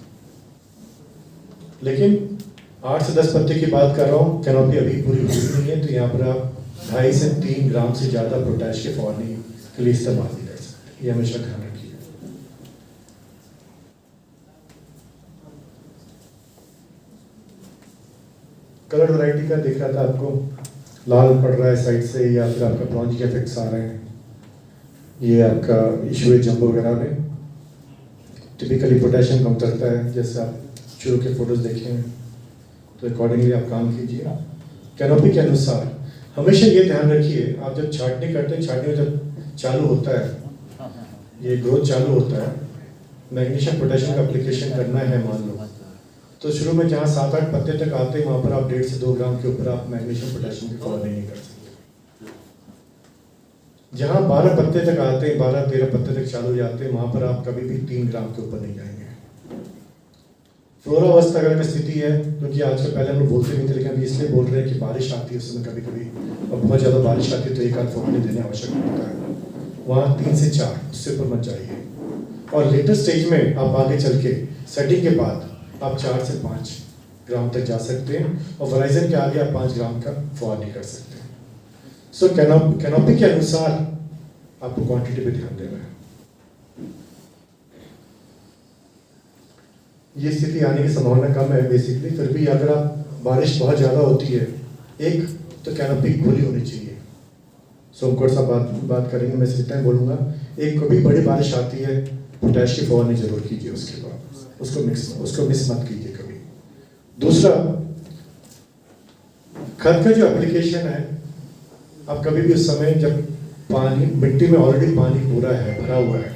लेकिन 8 से 10 पत्ते की बात कर रहा हूँ, कैनोपी अभी पूरी हुई नहीं है, तो यहाँ पर आप 2.5 से 3 ग्राम से ज़्यादा पोटैश की फवारनी के लिए इस्तेमाल नहीं कर सकते। ये हमेशा ध्यान रखिए। कलर वैरायटी का दिख रहा था आपको, लाल पड़ रहा है साइड से, या फिर आपका ब्रॉन्ज के इफेक्ट्स आ रहे हैं। ये आपका इशू है जंबो वगैरह में। टिपिकली पोटेशियम कम करता है, जैसे आप शुरू के फोटोज देखे हैं, तो अकॉर्डिंगली आप काम कीजिए। कैनोपी के अनुसार हमेशा ये ध्यान रखिए, आप जब छाटनी करते हैं, छाटनी में जब चालू होता है, ये ग्रोथ चालू होता है, मैग्नीशियम पोटेशियम का एप्लीकेशन करना है मान लो, तो शुरू में जहाँ 7-8 पत्ते तक आते हैं वहाँ पर आप 1.5 से 2 ग्राम के ऊपर आप मैग्नीशियम पोटेशियम की फवारनी नहीं कर सकते। जहाँ 12 पत्ते तक आते हैं, 12-13 पत्ते तक चालू हो जाते हैं, वहाँ पर आप कभी भी 3 ग्राम के ऊपर नहीं जाएंगे। फ्लोरावस्था अगर स्थिति है, क्योंकि आजकल पहले हम लोग बोलते नहीं थे, लेकिन अभी इसलिए बोल रहे हैं कि बारिश आती है उस समय कभी कभी, और बहुत ज़्यादा बारिश आती है तो एक आध फवारनी देने आवश्यक होता है, वहाँ 3 से 4, उससे ऊपर मत जाइए। और लेटर स्टेज में आप आगे चल के सेटिंग के बाद आप 4 से 5 ग्राम तक जा सकते हैं, और वराइजन के आगे आप 5 ग्राम का फवारनी कर सकते हैं। सो कैनोपी के अनुसार आपको क्वांटिटी पे ध्यान देना है। ये स्थिति आने की संभावना कम है बेसिकली, फिर भी अगर आप बारिश बहुत ज़्यादा होती है, एक तो कैनोपी खुली होनी चाहिए। सोमकोट साहब बात करेंगे, मैं इसी टाइम बोलूँगा। एक कभी बड़ी बारिश आती है, पोटैश की फवारनी जरूर कीजिए, उसके बाद उसको मिस मत कीजिए कभी। दूसरा, खाद का जो एप्लीकेशन है, आप कभी भी उस समय जब पानी मिट्टी में ऑलरेडी पानी पूरा है, भरा हुआ है,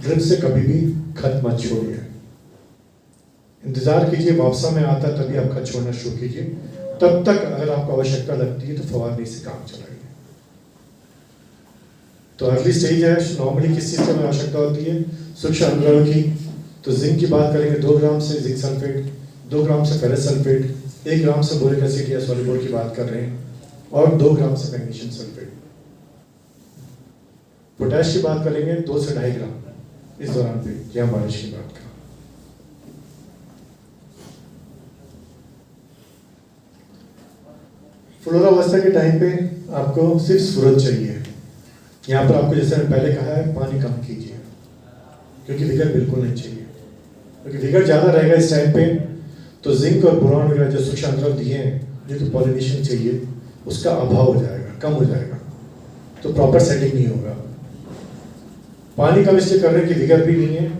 ड्रिप से कभी भी खत मत छोड़िए। इंतजार कीजिए वापसा में आता तभी आप खत छोड़ना शुरू कीजिए। तब तक अगर आपको आवश्यकता लगती है तो फवारनी से काम चलाइए। तो अगली स्टेज है, नॉर्मली किस चीज़ की आवश्यकता होती है? सूक्ष्म अनुद्रव्य की। तो जिंक की बात करेंगे, 2 ग्राम से जिंक सल्फेट, 2 ग्राम से फेरस सल्फेट, 1 ग्राम से बोरिक एसिड या सॉल्युबल की बात कर रहे हैं, और 2 ग्राम से मैग्नीशियम सल्फेट। पोटैश की बात करेंगे 2 से 2.5 ग्राम इस दौरान पे, यहाँ बारिश की बात कर। फ्लोरावस्था के टाइम पे आपको सिर्फ स्फुरत चाहिए। यहाँ पर आपको जैसे मैंने पहले कहा है, पानी कम कीजिए, क्योंकि विगर बिल्कुल नहीं चाहिए। क्योंकि विगर ज़्यादा रहेगा इस टाइम पे तो जिंक और बोरॉन वगैरह जो सूक्ष्म अनुद्रव्य दिए हैं, जो कि पॉलिनेशन चाहिए, उसका अभाव हो जाएगा, कम हो जाएगा, तो प्रॉपर सेटिंग नहीं होगा। पानी कम इसलिए कर रहे हैं कि विगर भी नहीं है,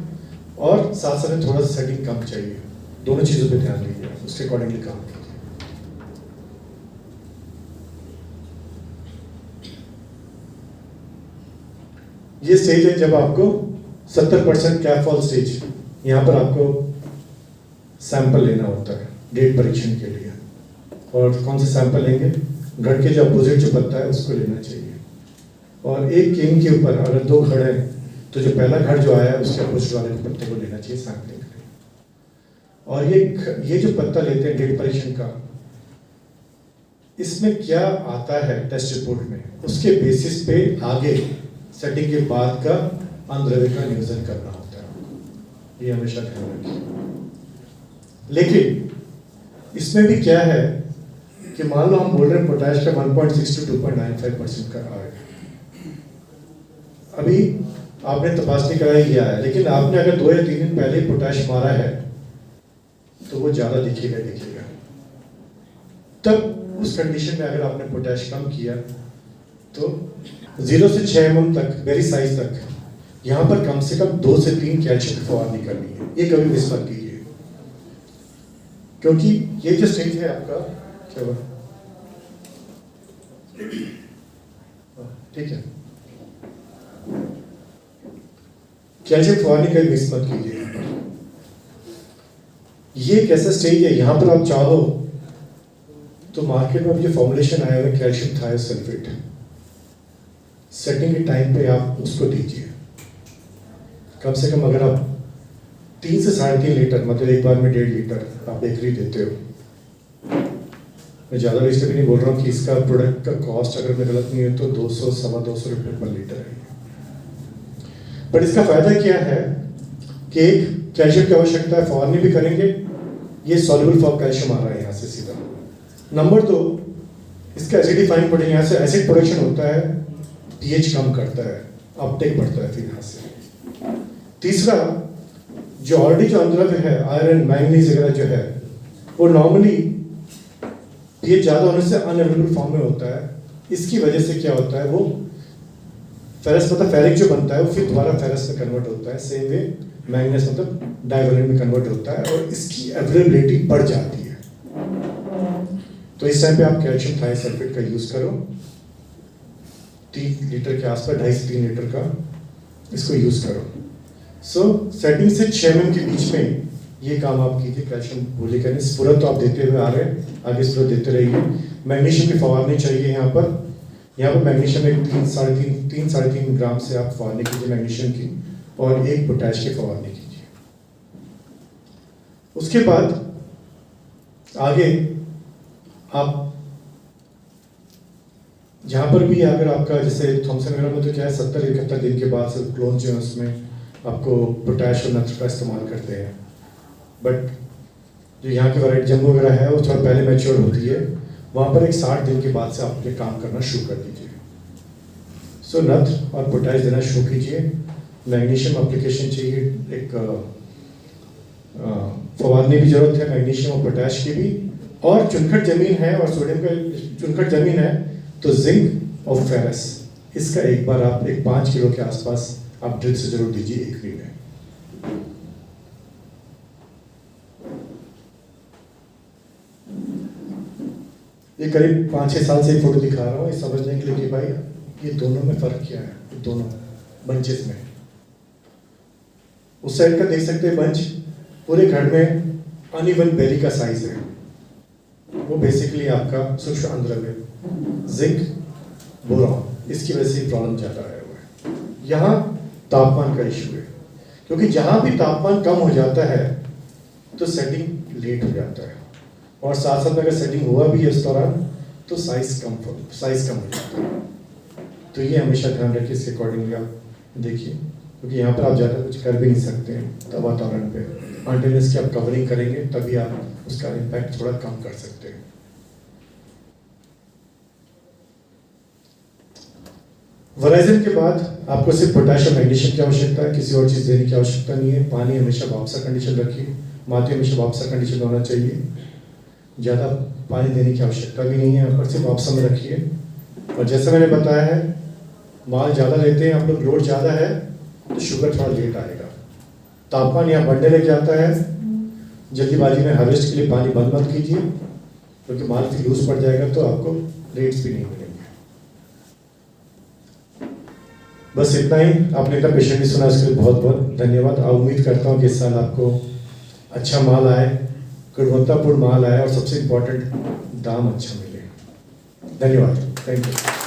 और साथ साथ में थोड़ा सा सेटिंग कम चाहिए। दोनों चीज़ों पे ध्यान दीजिए, उसके अकॉर्डिंगली काम कीजिए। ये स्टेज है जब आपको 70% कैप फॉल स्टेज, यहाँ पर आपको सैंपल लेना होता है डेट परीक्षण के लिए। और कौन से सैंपल लेंगे? घड़ के जो अपोजिट जो पत्ता है उसको लेना चाहिए। और एक केन के ऊपर अगर 2 घड़ हैं तो जो पहला घड़ जो आया है उसके अपोजिट वाले पत्ते को लेना चाहिए सैंपलिंग के लिए। और ये जो पत्ता लेते हैं डेट परीक्षण का, इसमें क्या आता है टेस्ट रिपोर्ट में, उसके बेसिस पे आगे सेटिंग के बाद का अनुद्रव्य का नियोजन करना होता है। ये हमेशा ध्यान रखिए। लेकिन इसमें भी क्या है कि मान लो हम बोल रहे हैं पोटैश का 1.6 to 2.95% का आएगा। अभी आपने तपासनी कराई किया है, लेकिन आपने अगर 2 या 3 दिन पहले पोटैश मारा है तो वो ज़्यादा दिखेगा। तब उस कंडीशन में अगर आपने पोटैश कम किया तो 0 से 6 mm तक, वेरी साइज तक, यहाँ पर कम से कम 2 से 3 कैल्शियम की फवारनी करनी है। ये कभी मिस मत कीजिए, क्योंकि ये जो स्टेज है आपका, क्या हुआ? ठीक है, कैल्शियम फवारनी कभी मिस मत कीजिए। ये कैसा स्टेज है? यहाँ पर आप चाहो तो मार्केट में जो फॉर्मुलेशन आया हुआ है कैल्शियम थायोसल्फेट, सेटिंग के टाइम पे आप उसको दीजिए। कम से कम अगर आप 3 से 3.5 लीटर, मतलब एक बार में 1.5 लीटर आप एकरी देते हो। मैं ज़्यादा इसलिए भी नहीं बोल रहा हूँ कि इसका प्रोडक्ट का कॉस्ट अगर मैं गलत नहीं है तो 200 सवा 200 रुपये पर लीटर है। बट इसका फायदा क्या है कि एक कैल्शियम की आवश्यकता है, फवारनी भी करेंगे, ये सॉल्युबल फॉर्म कैल्शियम आ रहा है यहाँ से सीधा। नंबर 2, इसका एसिडिफाइंग प्रोडक्ट, यहाँ से एसिड प्रोडक्शन होता है, पीएच कम करता है, अपटेक बढ़ता है फिर यहाँ से। तीसरा, जो ऑलरेडी जो अनुद्रव्य है, आयरन मैंगनीज वगैरह जो है, वो नॉर्मली पीएच ज़्यादा होने से अनअवेलेबल फॉर्म में होता है। इसकी वजह से क्या होता है, वो फेरस मतलब फेरिक जो बनता है वो फिर दोबारा फेरस में कन्वर्ट होता है। सेम वे मैंगनीज मतलब डाइवेलेंट में कन्वर्ट होता है, और इसकी अवेलेबिलिटी बढ़ जाती है। तो इस टाइम पे आप कैल्शियम थायोसल्फेट का यूज़ करो, 3 लीटर के आसपास, 2.5 से 3 लीटर का इसको यूज़ करो। सो सेटिंग से 6 mm के बीच में ये काम आप कीजिए। कैल्शियम भूले करें, स्फुरत तो आप देते हुए आ रहे हैं, आगे स्फुरत देते रहिए। मैग्नीशियम की फवारनी चाहिए यहाँ पर मैग्नीशियम एक 3-3.5 ग्राम से आप फवारनी कीजिए मैग्नीशियम की, और 1 पोटैश की फवारनी कीजिए। उसके बाद आगे आप जहाँ पर भी अगर आपका जैसे थॉमसन वगैरह में तो क्या है 70-71 दिन के बाद से क्लोन जो है उसमें आपको पोटैश और नत्र का इस्तेमाल करते हैं, बट जो यहाँ की वैरायटी जम्बो वगैरह है वो थोड़ा पहले मैच्योर होती है, वहाँ पर एक 60 दिन के बाद से आप ये काम करना शुरू कर दीजिए। सो नत्र और पोटैश देना शुरू कीजिए। मैग्नीशियम एप्लीकेशन चाहिए, एक फवारने की जरूरत है मैग्नीशियम और पोटैश की भी, और चुनखट जमीन है और सोडियम का चुनखट जमीन है तो जिंक और फेरस इसका एक बार आप 5 किलो के आसपास आप ड्रिल से जरूर दीजिए एकरी में। ये करीब 5-6 साल से एक फोटो दिखा रहा हूँ ये समझने के लिए कि भाई ये दोनों में फर्क क्या है, ये दोनों बंचेस में। उस साइड का देख सकते हैं बंच पूरे घर में अनइवन बेरी का साइज है, वो बेसिकली आपका सूक्ष्म अंदर है जिंक बोरॉन, इसकी वजह से प्रॉब्लम ज़्यादा आया हुआ है। यहाँ तापमान का इशू है, क्योंकि जहाँ भी तापमान कम हो जाता है तो सेटिंग लेट हो जाता है, और साथ साथ अगर सेटिंग हुआ भी है इस दौरान तो साइज कम हो जाता है। तो ये हमेशा ध्यान रखिए, इसके अकॉर्डिंगली आप देखिए, क्योंकि यहाँ पर आप ज़्यादा कुछ कर भी नहीं सकते हैं वातावरण पे, अंटिल इसकी आप कवरिंग करेंगे तभी आप उसका इम्पैक्ट थोड़ा कम कर सकते हैं। वराइजन के बाद आपको सिर्फ पोटैश और मैग्नीशियम की आवश्यकता है, किसी और चीज़ देने की आवश्यकता नहीं है। पानी हमेशा वापसा कंडीशन रखिए, माटी हमेशा वापसा कंडीशन होना चाहिए, ज़्यादा पानी देने की आवश्यकता भी नहीं है, यहाँ पर सिर्फ वापसा में रखिए। और जैसे मैंने बताया है माल ज़्यादा लेते हैं आप लोग, लोड ज़्यादा है तो शुगर थोड़ा लेट आएगा, तापमान यहाँ बढ़ने लग जाता है। जल्दीबाजी में हार्वेस्ट के लिए पानी बंद मत कीजिए, क्योंकि माल फिर लूज पड़ जाएगा तो आपको रेट्स भी नहीं मिलेंगे। बस इतना ही, आपने इतना पेशेंटली सुना इसके लिए बहुत बहुत धन्यवाद। उम्मीद करता हूँ कि इस साल आपको अच्छा माल आए, गुणवत्तापूर्ण माल आए, और सबसे इम्पोर्टेंट दाम अच्छा मिले। धन्यवाद, थैंक यू।